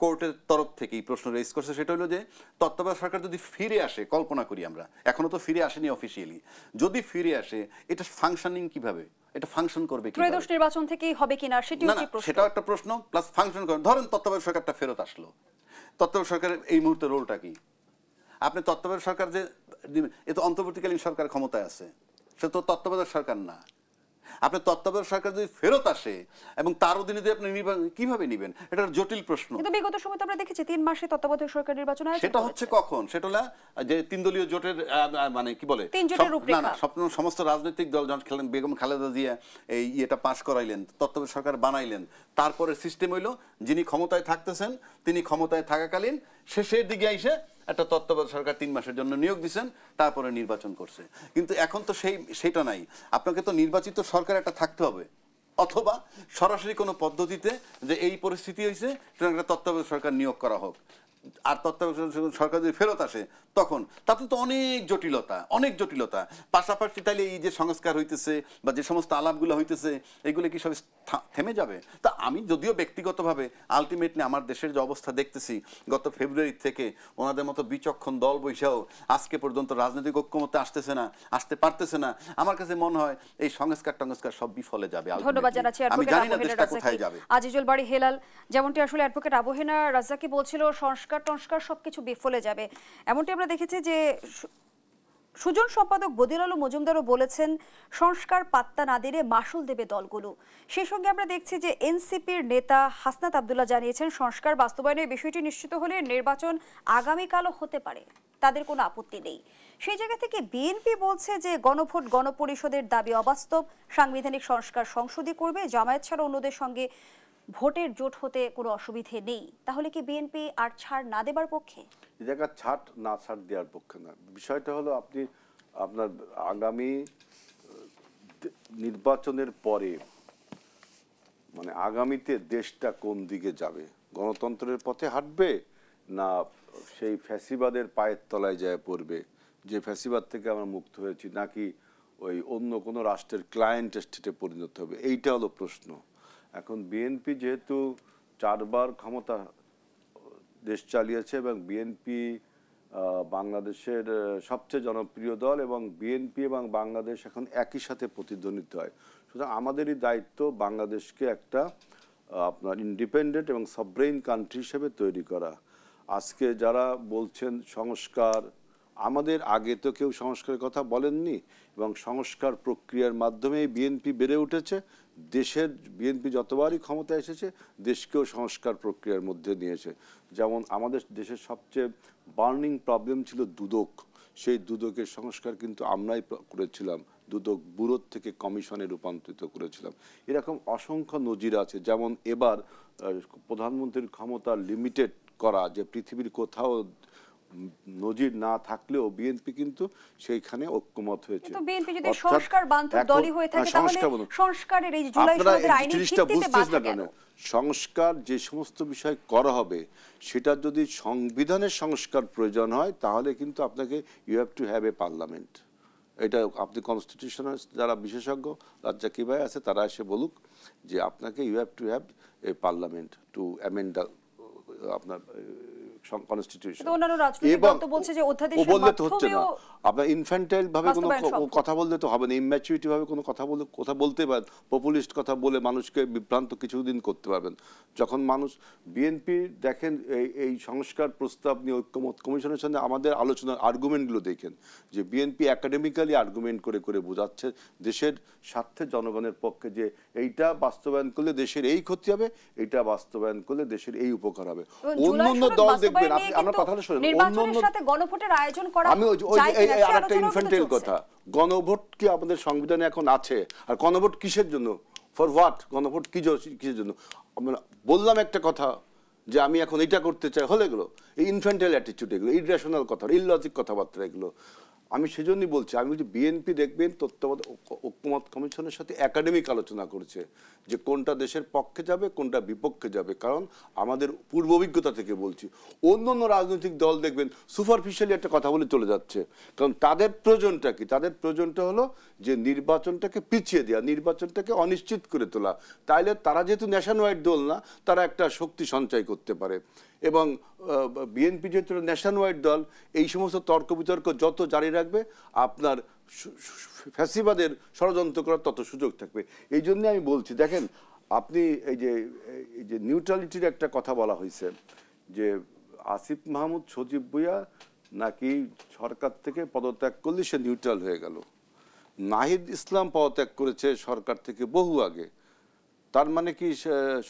কোর্টের তরফ থেকেই প্রশ্ন রেইজ করছে, সেটা হলো যে তত্ত্বাবধায়ক সরকার যদি ফিরে আসে, কল্পনা করি আমরা, এখনো তো ফিরে আসেনি অফিসিয়ালি, যদি ফিরে আসে এটা ফাংশনিং কিভাবে, এটা ফাংশন করবে কিভাবে, ত্রয়োদশ নির্বাচন থেকেই হবে কিনা সেটিও কি প্রশ্ন, সেটাও একটা প্রশ্ন, প্লাস ফাংশন করেন। ধরেন তত্ত্বাবধায়ক সরকারটা ফেরত আসলো, তত্ত্বাবধায়ক সরকারের এই মুহূর্তে রোলটা কি? আপনি তত্ত্বাবধায়ক সরকার যে, এ তো অন্তর্বর্তীকালীন সরকার ক্ষমতায় আছে, সে তো তত্ত্বাবধায়ক সরকার না। আপনি তত্ত্বাবধায়ক সরকার যদি ফেরত আসে এবং তার অধীনে যদি আপনি নির্বাচন কিভাবে নেবেন, এটা জটিল প্রশ্ন। কিন্তু বিগত সময় তো আমরা দেখেছি 3 মাসে তত্ত্বাবধায়ক সরকার নির্বাচন হয়, সেটা হচ্ছে কখন? সেটা হলো যে 3 দলীয় জোটের মানে কি বলে, 3 জোটের রূপরেখা। না সমস্ত রাজনৈতিক দল যখন খেলেন, বেগম খালেদা জিয়া এই ইয়েটা পাস করাইলেন, তত্ত্বাবধায়ক সরকার বানাইলেন, তারপরে সিস্টেম হইলো যিনি ক্ষমতায় থাকতেছেন তিনি ক্ষমতায় থাকাকালীন শেষের দিকে এসে একটা তত্ত্বাবধায়ক সরকার 3 মাসের জন্য নিয়োগ দিচ্ছেন, তারপরে নির্বাচন করছে। কিন্তু এখন তো সেটা নাই, আপনাকে তো নির্বাচিত সরকার একটা থাকতে হবে, অথবা সরাসরি কোনো পদ্ধতিতে যে এই পরিস্থিতি হয়েছে একটা তত্ত্বাবধায়ক সরকার নিয়োগ করা হোক। আর তত্ত্বাবধায়ক সরকার যদি ফেরত আসে তখন তাতে তো অনেক জটিলতা পাশাপাশি। তাইলে এই যে সংস্কার হইতেছে বা যে সমস্ত আলাপগুলো হইতেছে এগুলো কি সব থেমে যাবে? তা আমি যদিও ব্যক্তিগতভাবে আলটিমেটলি আমার দেশের যে অবস্থা দেখতেছি, গত ফেব্রুয়ারি থেকে ওনাদের মতো বিচক্ষণ দল বৈশাও আজকে পর্যন্ত রাজনৈতিক ঐক্যমত্যে আসতে পারতেছে না, আমার কাছে মনে হয় এই সংস্কার সব বিফলে যাবে। ধন্যবাদ জানাচ্ছি আমি জানি না দেশটা কোথায় যাবে। আজিজুল বাড়ি হেলাল, যেমনটি আসলে অ্যাডভোকেট আবহেনা রাজ্জাকি বলছিল, সংস্কার সবকিছু বিফলে যাবে, এমনটি আমরা দেখেছি যে সুজন সম্পাদক বদিউল আলম মজুমদারও বলেছেন সংস্কার পাত্তা না দিলে মাসুল দেবে দলগুলো। সেই সঙ্গে আমরা দেখছি যে এনসিপির নেতা হাসনাত আব্দুল্লাহ জানিয়েছেন সংস্কার বাস্তবায়নের বিষয়টি নিশ্চিত হলে নির্বাচন আগামীকালও হতে পারে, তাদের কোনো আপত্তি নেই। সেই জায়গা থেকে বিএনপি বলছে যে গণভোট গণপরিষদের দাবি অবাস্তব, সাংবিধানিক সংস্কার সংসদই করবে, জামায়াত ছাড়া অন্যদের সঙ্গে ভোটের জোট হতে কোনো অসুবিধে নেই। তাহলে কি বিএনপি আর ছাড় না দেবার পক্ষে? এই জায়গা ছাড় দেওয়ার পক্ষে না। বিষয়টা হলো আপনার আগামী নির্বাচনের পরে মানে আগামীতে দেশটা কোন দিকে যাবে, গণতন্ত্রের পথে হাঁটবে না সেই ফ্যাসিবাদের পায়ের তলায় যায় পড়বে, যে ফ্যাসিবাদ থেকে আমরা মুক্ত হয়েছি, নাকি ওই অন্য কোনো রাষ্ট্রের ক্লায়েন্ট স্টেটে পরিণত হবে, এইটা হলো প্রশ্ন। এখন বিএনপি যেহেতু 4 বার ক্ষমতা দেশ চালিয়েছে এবং বিএনপি বাংলাদেশের সবচেয়ে জনপ্রিয় দল, এবং বিএনপি এবং বাংলাদেশ এখন একই সাথে প্রতিদ্বন্দ্বিত হয়, সুতরাং আমাদেরই দায়িত্ব বাংলাদেশকে একটা আপনার ইন্ডিপেন্ডেন্ট এবং সভরেইন কান্ট্রি হিসেবে তৈরি করা। আজকে যারা বলছেন সংস্কার, আমাদের আগে তো কেউ সংস্কারের কথা বলেননি, এবং সংস্কার প্রক্রিয়ার মাধ্যমেই বিএনপি বেড়ে উঠেছে। দেশের বিএনপি যতবারই ক্ষমতা এসেছে দেশকেও সংস্কার প্রক্রিয়ার মধ্যে নিয়েছে। যেমন আমাদের দেশের সবচেয়ে বার্নিং প্রবলেম ছিল দুদক, সেই দুদকের সংস্কার কিন্তু আমরাই করেছিলাম, দুদক ব্যুরো থেকে কমিশনে রূপান্তরিত করেছিলাম। এরকম অসংখ্য নজির আছে। যেমন এবার প্রধানমন্ত্রীর ক্ষমতা লিমিটেড করা, যে পৃথিবীর কোথাও নজির না থাকলেও বিএনপি কিন্তু সেইখানে ঐক্যমত হয়েছে। কিন্তু বিএনপি যদি সংস্কার বান্ধব দলই হয়ে থাকে তাহলে সংস্কারের এই জুলাই সনদের আইনি ভিত্তিতে বাধা কেন? সংস্কার যে সমস্ত বিষয় করা হবে সেটা যদি সংবিধানের সংস্কার প্রয়োজন হয় তাহলে কিন্তু আপনাকে you have to have a parliament. এটা আপনি কনস্টিটিউশনাল যারা বিশেষজ্ঞ রাজ্জাকি ভাই আছে তারা এসে বলুক যে আপনাকে you have to have a parliament to amend আপনার কনস্টিটিউশন। আপনার ইনফ্যান্টাইল ভাবে কোনো কথা বললে তো হবে না, ইম্যাচুরিটি ভাবে কোনো কথা বলতে পারেন, পপুলিস্ট কথা বলে মানুষকে বিভ্রান্ত কিছুদিন করতে পারবেন। যখন মানুষ বিএনপি দেখেন এই সংস্কার প্রস্তাব নিয়ে ঐক্যমত কমিশনের সঙ্গে আমাদের আলোচনার আর্গুমেন্টগুলো দেখেন, যে বিএনপি একাডেমিক্যালি আর্গুমেন্ট করে বোঝাচ্ছে দেশের স্বার্থে জনগণের পক্ষে যে এইটা বাস্তবায়ন করলে দেশের এই ক্ষতি হবে, এইটা বাস্তবায়ন করলে দেশের এই উপকার হবে। অন্যান্য দল দেখবেন, আমরা কথা শুনেন, নির্বাচনের সাথে গণভোটের আয়োজন করা, আমি আরেকটা ইনফ্যান্টাইল কথা, গণভোট কি আমাদের সংবিধানে এখন আছে? আর গণভোট কিসের জন্য? For what? গণভোট কিসের জন্য? আমরা বললাম একটা কথা যে আমি এখন এটা করতে চাই, হলে এগুলো এই ইনফ্যান্টাইল অ্যাটিটিউড, এগুলো ইরেশনাল কথা, ইললজিক কথাবার্তা, এগুলো আমি সেজন্যই বলছি, আমি বলছি বিএনপি দেখবেন তত্ত্বাবধায়ক ঐক্যমত কমিশনের সাথে একাডেমিক আলোচনা করেছে যে কোনটা দেশের পক্ষে যাবে কোনটা বিপক্ষে যাবে, কারণ আমাদের পূর্ব অভিজ্ঞতা থেকে বলছি। অন্য অন্য রাজনৈতিক দল দেখবেন সুপারফিশিয়ালি একটা কথা বলে চলে যাচ্ছে, কারণ তাদের প্রয়োজনটা কি? তাদের প্রয়োজনটা হলো যে নির্বাচনটাকে পিছিয়ে দেওয়া, নির্বাচনটাকে অনিশ্চিত করে তোলা। তাইলে তারা যেহেতু ন্যাশন ওয়াইড দল না, তারা একটা শক্তি সঞ্চয় করতে পারে। এবং বিএনপি যেহেতু ন্যাশন ওয়াইড দল, এই সমস্ত তর্ক বিতর্ক যত জারি রাখবে আপনার ফ্যাসিবাদের ষড়যন্ত্র করার তত সুযোগ থাকবে। এই জন্য আমি বলছি, দেখেন আপনি এই যে নিউট্রালিটির একটা কথা বলা হয়েছে যে আসিফ মাহমুদ সজীব ভুঁইয়া নাকি সরকার থেকে পদত্যাগ করলে সে নিউট্রাল হয়ে গেল। নাহিদ ইসলাম পদত্যাগ করেছে সরকার থেকে বহু আগে, তার মানে কি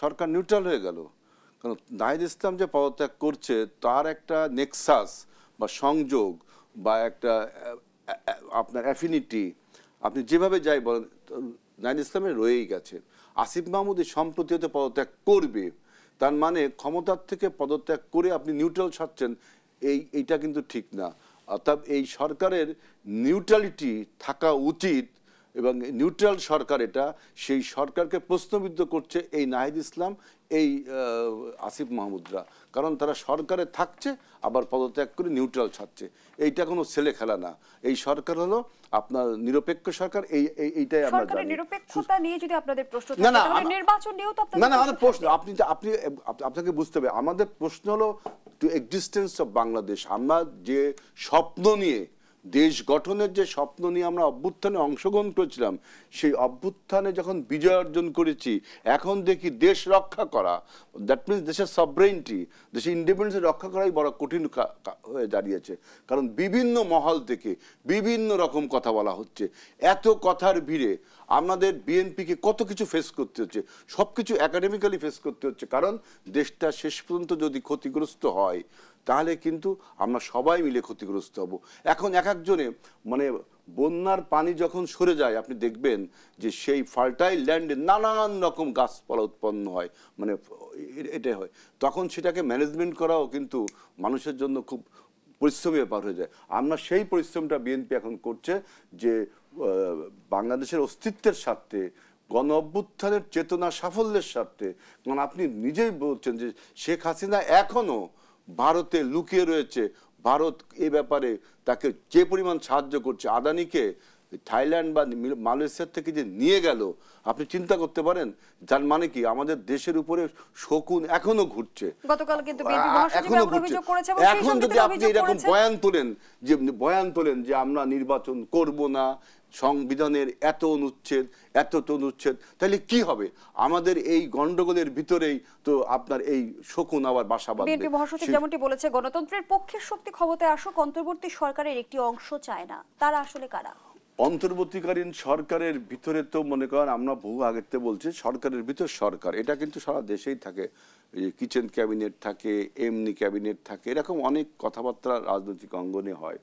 সরকার নিউট্রাল হয়ে গেল? কারণ নাহিদ ইসলাম যে পদত্যাগ করছে তার একটা নেক্সাস বা সংযোগ বা একটা আপনার অ্যাফিনিটি, আপনি যেভাবে যাই বলেন, নাহিদ ইসলামের রয়েই গেছে। আসিফ মাহমুদ সম্প্রতি হতে পদত্যাগ করবে, তার মানে ক্ষমতার থেকে পদত্যাগ করে আপনি নিউট্রাল সাজছেন, এইটা কিন্তু ঠিক না। অর্থাৎ এই সরকারের নিউট্রালিটি থাকা উচিত, এবং নিউট্রাল সরকার এটা, সেই সরকারকে প্রশ্নবিদ্ধ করছে এই নাহিদ ইসলাম, এই আসিফ মাহমুদরা, কারণ তারা সরকারে থাকছে আবার পদত্যাগ করে নিউট্রাল ছাড়ছে। এইটা কোনো ছেলে খেলা না। এই সরকার হলো আপনার নিরপেক্ষ সরকার। এইটাই আমরা জানি। সরকারের নিরপেক্ষতা নিয়ে যদি আপনাদের প্রশ্ন না না থাকে, নির্বাচন নিয়েও তো না না আমাদের প্রশ্ন, আপনাকে বুঝতে হবে, আমাদের প্রশ্ন হলো টু এক্সিস্টেন্স অফ বাংলাদেশ। আমরা যে স্বপ্ন নিয়ে, দেশ গঠনের যে স্বপ্ন নিয়ে আমরা অভ্যুত্থানে অংশগ্রহণ করেছিলাম, সেই অভ্যুত্থানে যখন বিজয় অর্জন করেছি, এখন দেখি দেশ রক্ষা করা, দ্যাট মিনস দেশের সভরেন্টি, দেশের ইন্ডিপেন্ডেন্স রক্ষা করাই বড় কঠিন হয়ে দাঁড়িয়েছে। কারণ বিভিন্ন মহল থেকে বিভিন্ন রকম কথা বলা হচ্ছে। এত কথার ভিড়ে আমাদের বিএনপিকে কত কিছু ফেস করতে হচ্ছে, সব কিছু একাডেমিক্যালি ফেস করতে হচ্ছে। কারণ দেশটা শেষ পর্যন্ত যদি ক্ষতিগ্রস্ত হয় তাহলে কিন্তু আমরা সবাই মিলে ক্ষতিগ্রস্ত হব। এখন এক একজনে মানে বন্যার পানি যখন সরে যায়, আপনি দেখবেন যে সেই ফার্টাইল ল্যান্ডে নানান রকম গাছপালা উৎপন্ন হয়, মানে এটাই হয়। তখন সেটাকে ম্যানেজমেন্ট করাও কিন্তু মানুষের জন্য খুব পরিশ্রমী ব্যাপার হয়ে যায়। আমরা সেই পরিশ্রমটা বিএনপি এখন করছে, যে বাংলাদেশের অস্তিত্বের স্বার্থে, গণ অভ্যুত্থানের চেতনা সাফল্যের স্বার্থে। কারণ আপনি নিজেই বলছেন যে শেখ হাসিনা এখনো ভারতে লুকিয়ে রয়েছে। ভারত এ ব্যাপারে তাকে যে পরিমাণ সাহায্য করছে, আদানিকে থাইল্যান্ড বা মালয়েশিয়ার থেকে যে নিয়ে গেল, আপনি চিন্তা করতে পারেন। যার মানে কি আমাদের দেশের উপরে শকুন এখনো ঘুরছে। গতকাল কিন্তু বিএনপি মহাসচিব এমন অভিযোগ করেছে, এবং সেই এখন যদি আপনি এরকম বয়ান তোলেন যে আমরা নির্বাচন করব না, সংবিধানের এত অনুচ্ছেদ তাহলে কি হবে? আমাদের এই গন্ডগোলের ভিতরেই তো আপনার এই শকুন আবার বাসা বাঁধবে। বিএনপি মহাসচিব যেমনটি বলেছে, গণতন্ত্রের পক্ষের শক্তি ক্ষমতায় আসুক, অন্তর্বর্তী সরকারের একটি অংশ চায় না। তারা আসলে কারা? অন্তর্বর্তীকালীন সরকারের ভিতরে তো মনে করেন আমরা বহু আগের থেকে বলছি, সরকারের ভিতর সরকার, এটা কিন্তু সারা দেশেই থাকে। কিচেন ক্যাবিনেট থাকে, এমনি ক্যাবিনেট থাকে, এরকম অনেক কথাবার্তা রাজনৈতিক অঙ্গনে হয়।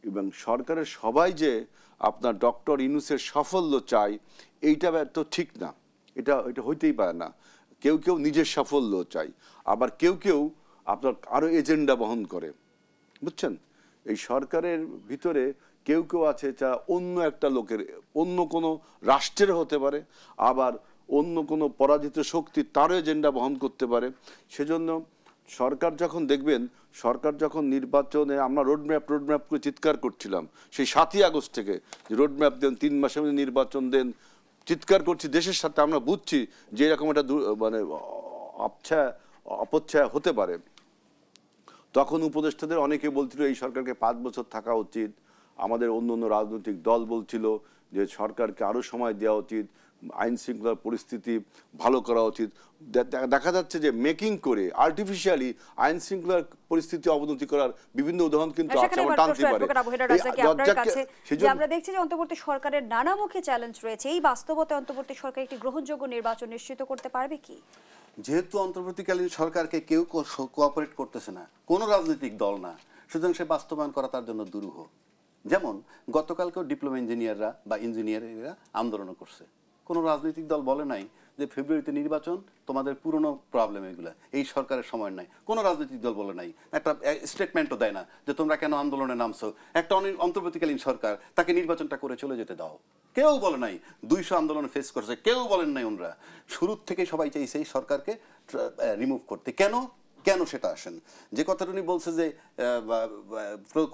এবং সরকারের সবাই যে আপনার ডক্টর ইউনূসের সাফল্য চাই, এইটা তো ঠিক না। এটা হইতেই পারে না। কেউ কেউ নিজের সাফল্য চাই, আবার কেউ কেউ আপনার আরো এজেন্ডা বহন করে, বুঝছেন? এই সরকারের ভিতরে কেউ কেউ আছে যা অন্য একটা লোকের, অন্য কোনো রাষ্ট্রের হতে পারে, আবার অন্য কোনো পরাজিত শক্তি তারও এজেন্ডা বহন করতে পারে। সেজন্য সরকার যখন দেখবেন, সরকার যখন নির্বাচনে আমরা রোডম্যাপ করে চিৎকার করছিলাম সেই 7ই আগস্ট থেকে, যে রোডম্যাপ দেন, 3 মাসের মধ্যে নির্বাচন দেন, চিৎকার করছি দেশের সাথে। আমরা বুঝছি যে এরকম একটা মানে অপচ্ছায়া হতে পারে। তখন উপদেষ্টাদের অনেকে বলছিল এই সরকারকে 5 বছর থাকা উচিত। আমাদের অন্য অন্য রাজনৈতিক দল বলছিল যে সরকারকে আরো সময় দেওয়া উচিত, আইন শৃঙ্খলার পরিস্থিতি ভালো করা উচিত। দেখা যাচ্ছে যে মেকিং করে আর্টিফিশিয়ালি আইন শৃঙ্খলার পরিস্থিতি অবনতি করার বিভিন্ন উদাহরণ কিন্তু আছে, আমরা টানতে পারি। আমরা দেখছি যে অন্তর্বর্তী সরকারের নানামুখী চ্যালেঞ্জ রয়েছে। এই বাস্তবতায় অন্তর্বর্তী সরকার একটি গ্রহণযোগ্য নির্বাচন নিশ্চিত করতে পারবে কি? যেহেতু অন্তর্বর্তীকালীন সরকারকে কেউ কোঅপারেট করতেছে না, কোনো রাজনৈতিক দল না, সুতরাং সে বাস্তবায়ন করা তার জন্য দুরূহ। যেমন গতকালকেও ডিপ্লোমা ইঞ্জিনিয়াররা বা ইঞ্জিনিয়াররা আন্দোলন করছে, কোনো রাজনৈতিক দল বলে নাই যে ফেব্রুয়ারিতে নির্বাচন, তোমাদের পুরনো প্রবলেম এগুলো, এই সরকারের সময় নাই। কোনো রাজনৈতিক দল বলে নাই, একটা স্টেটমেন্টও দেয় না যে তোমরা কেন আন্দোলনে নামছো। একটা অন্তর্বর্তীকালীন সরকার, তাকে নির্বাচনটা করে চলে যেতে দাও। কেউ বলে নাই 200 আন্দোলনে ফেস করছে, কেউ বলেন নাই। ওনারা শুরুর থেকে সবাই চাইছে এই সরকারকে রিমুভ করতে। কেন কেন সেটা আসেন। যে কথাটা উনি বলছে যে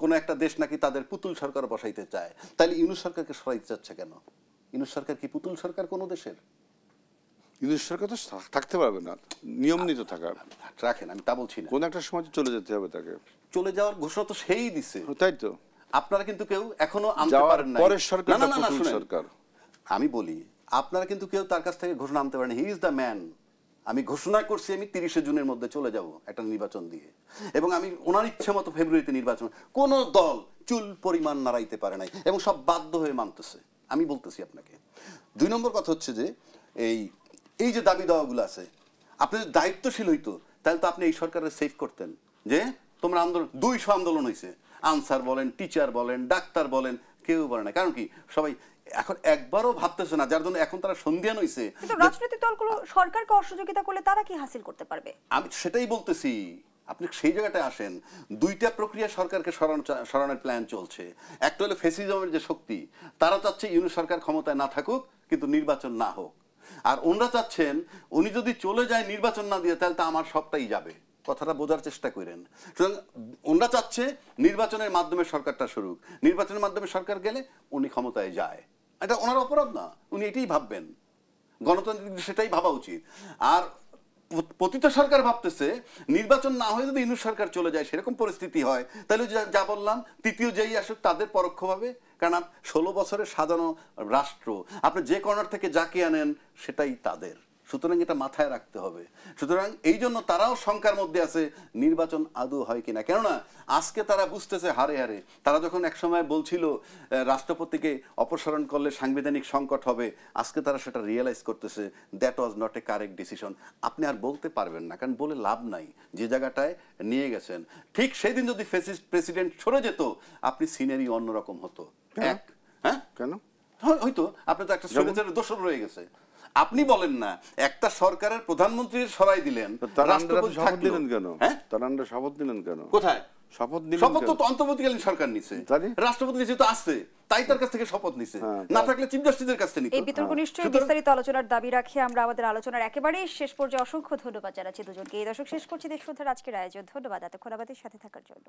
কোনো একটা দেশ নাকি তাদের পুতুল সরকার বসাইতে চায়, তাহলে ইউনূস সরকারকে সরাইতে চাচ্ছে কেন? ইউনূস সরকার কি পুতুল সরকার কোনো দেশের? ইউনূস সরকার তো থাকতে পারবে না, নিয়ম নীতি থাকার। রাখেন, আমি তা বলছি না। কোন একটা সময় চলে যেতে হবে তাকে। চলে যাওয়ার ঘোষণা তো সেই দিছে। তাই তো, আপনারা কিন্তু কেউ এখনো আনতে পারেন না। পরের সরকার পুতুল সরকার। আমি বলি, আপনারা কিন্তু কেউ তার কাছ থেকে ঘোষণা আনতে পারেন। He is the man. আমি ঘোষণা করছি আমি 30শে জুনের মধ্যে চলে যাব একটা নির্বাচন দিয়ে, এবং আমি ওনার ইচ্ছে মতো ফেব্রুয়ারিতে নির্বাচন। কোন দল চুল পরিমাণ নাড়াইতে পারে নাই, এবং সব বাধ্য হয়ে মানতেছে। আমি বলতেছি আপনাকে 2 নম্বর কথা হচ্ছে যে এই যে দাবি দাওয়াগুলো আছে, আপনি যদি দায়িত্বশীল হইতো তাহলে তো আপনি এই সরকারের সেভ করতেন যে তোমরা আন্দোলন, 200 আন্দোলন হয়েছে, আনসার বলেন, টিচার বলেন, ডাক্তার বলেন, কেউ বলে না। কারণ কি, সবাই এখন একবারও ভাবতেছে না, যার জন্য এখন তারা সন্ধিয়ান হইছে। কিন্তু রাজনৈতিক দলগুলো সরকারকে অসহযোগিতা করলে তারা কি হাসিল করতে পারবে? আমি সেটাই বলতেছি, আপনি সেই জায়গাটায় আসেন। 2টা প্রক্রিয়া সরকারকে সরানোর প্ল্যান চলছে। একটা হলো ফ্যাসিজমের যে শক্তি, তারা চাচ্ছে ইউনূস সরকার ক্ষমতায় না থাকুক, কিন্তু নির্বাচন না হোক। আর ওনারা চাচ্ছেন উনি যদি চলে যায় নির্বাচন না দিয়ে, তাহলে তো আমার সবটাই যাবে। কথাটা বোঝার চেষ্টা করেন। সুতরাং ওনারা চাচ্ছে নির্বাচনের মাধ্যমে সরকারটা শুরুক, নির্বাচনের মাধ্যমে সরকার গেলে উনি ক্ষমতায় যায়। এটা ওনার অপরাধ না, উনি এটাই ভাববেন। গণতান্ত্রিক সেটাই ভাবা উচিত। আর পতিত সরকার ভাবতেছে নির্বাচন না হয়ে যদি ইউনূস সরকার চলে যায়, সেরকম পরিস্থিতি হয়, তাহলে যা বললাম, তৃতীয় যেই আসুক তাদের পরোক্ষভাবে। কারণ 16 বছরের সাজানো রাষ্ট্র, আপনি যে কর্নার থেকে যাকে আনেন সেটাই তাদের। সুতরাং এটা মাথায় রাখতে হবে। সুতরাং এই জন্য তারাও শঙ্কার মধ্যে আছে নির্বাচন আদৌ হয় কিনা। কেননা আজকে তারা বুঝতেছে হারে হারে। তারা যখন একসময় বলছিল রাষ্ট্রপতিকে অপসারণ করলে সাংবিধানিক সংকট হবে, আজকে তারা সেটা রিয়েলাইজ করতেছে that was not a correct decision. আপনি আর বলতে পারবেন না, কারণ বলে লাভ নাই। যে জায়গাটায় নিয়ে গেছেন, ঠিক সেই দিন যদি প্রেসিডেন্ট সরে যেত, আপনি সিনারি অন্যরকম হতো। হ্যাঁ, কেন হয়তো আপনি তো একটা স্বৈরাচারের দোষর রয়ে গেছে। আপনি বলেন না, একটা সরকারের প্রধানমন্ত্রী সরাই দিলেন, রাষ্ট্রপতি শপথ দিলেন কেন? হ্যাঁ, তারা শপথ দিলেন কেন? কোথায় শপথ দিলেন? শপথ তো অন্তর্বর্তীকালীন সরকার নিছে, রাষ্ট্রপতি যেহেতু আছে তাই তার কাছ থেকে শপথ নিছে, না থাকলে চিফ জাস্টিসের কাছ থেকে নিত। এই বিতর্ক নিশ্চয়ই বিস্তারিত আলোচনার দাবি রাখি আমরা আমাদের আলোচনার একেবারেই শেষ পর্যায়ে অসংখ্য ধন্যবাদ জানাচ্ছি দুজনকে। এই দর্শক শেষ করছি দেশসুদ্ধার আজকের আয়োজন। ধন্যবাদ এতক্ষণ আমাদের সাথে থাকার জন্য।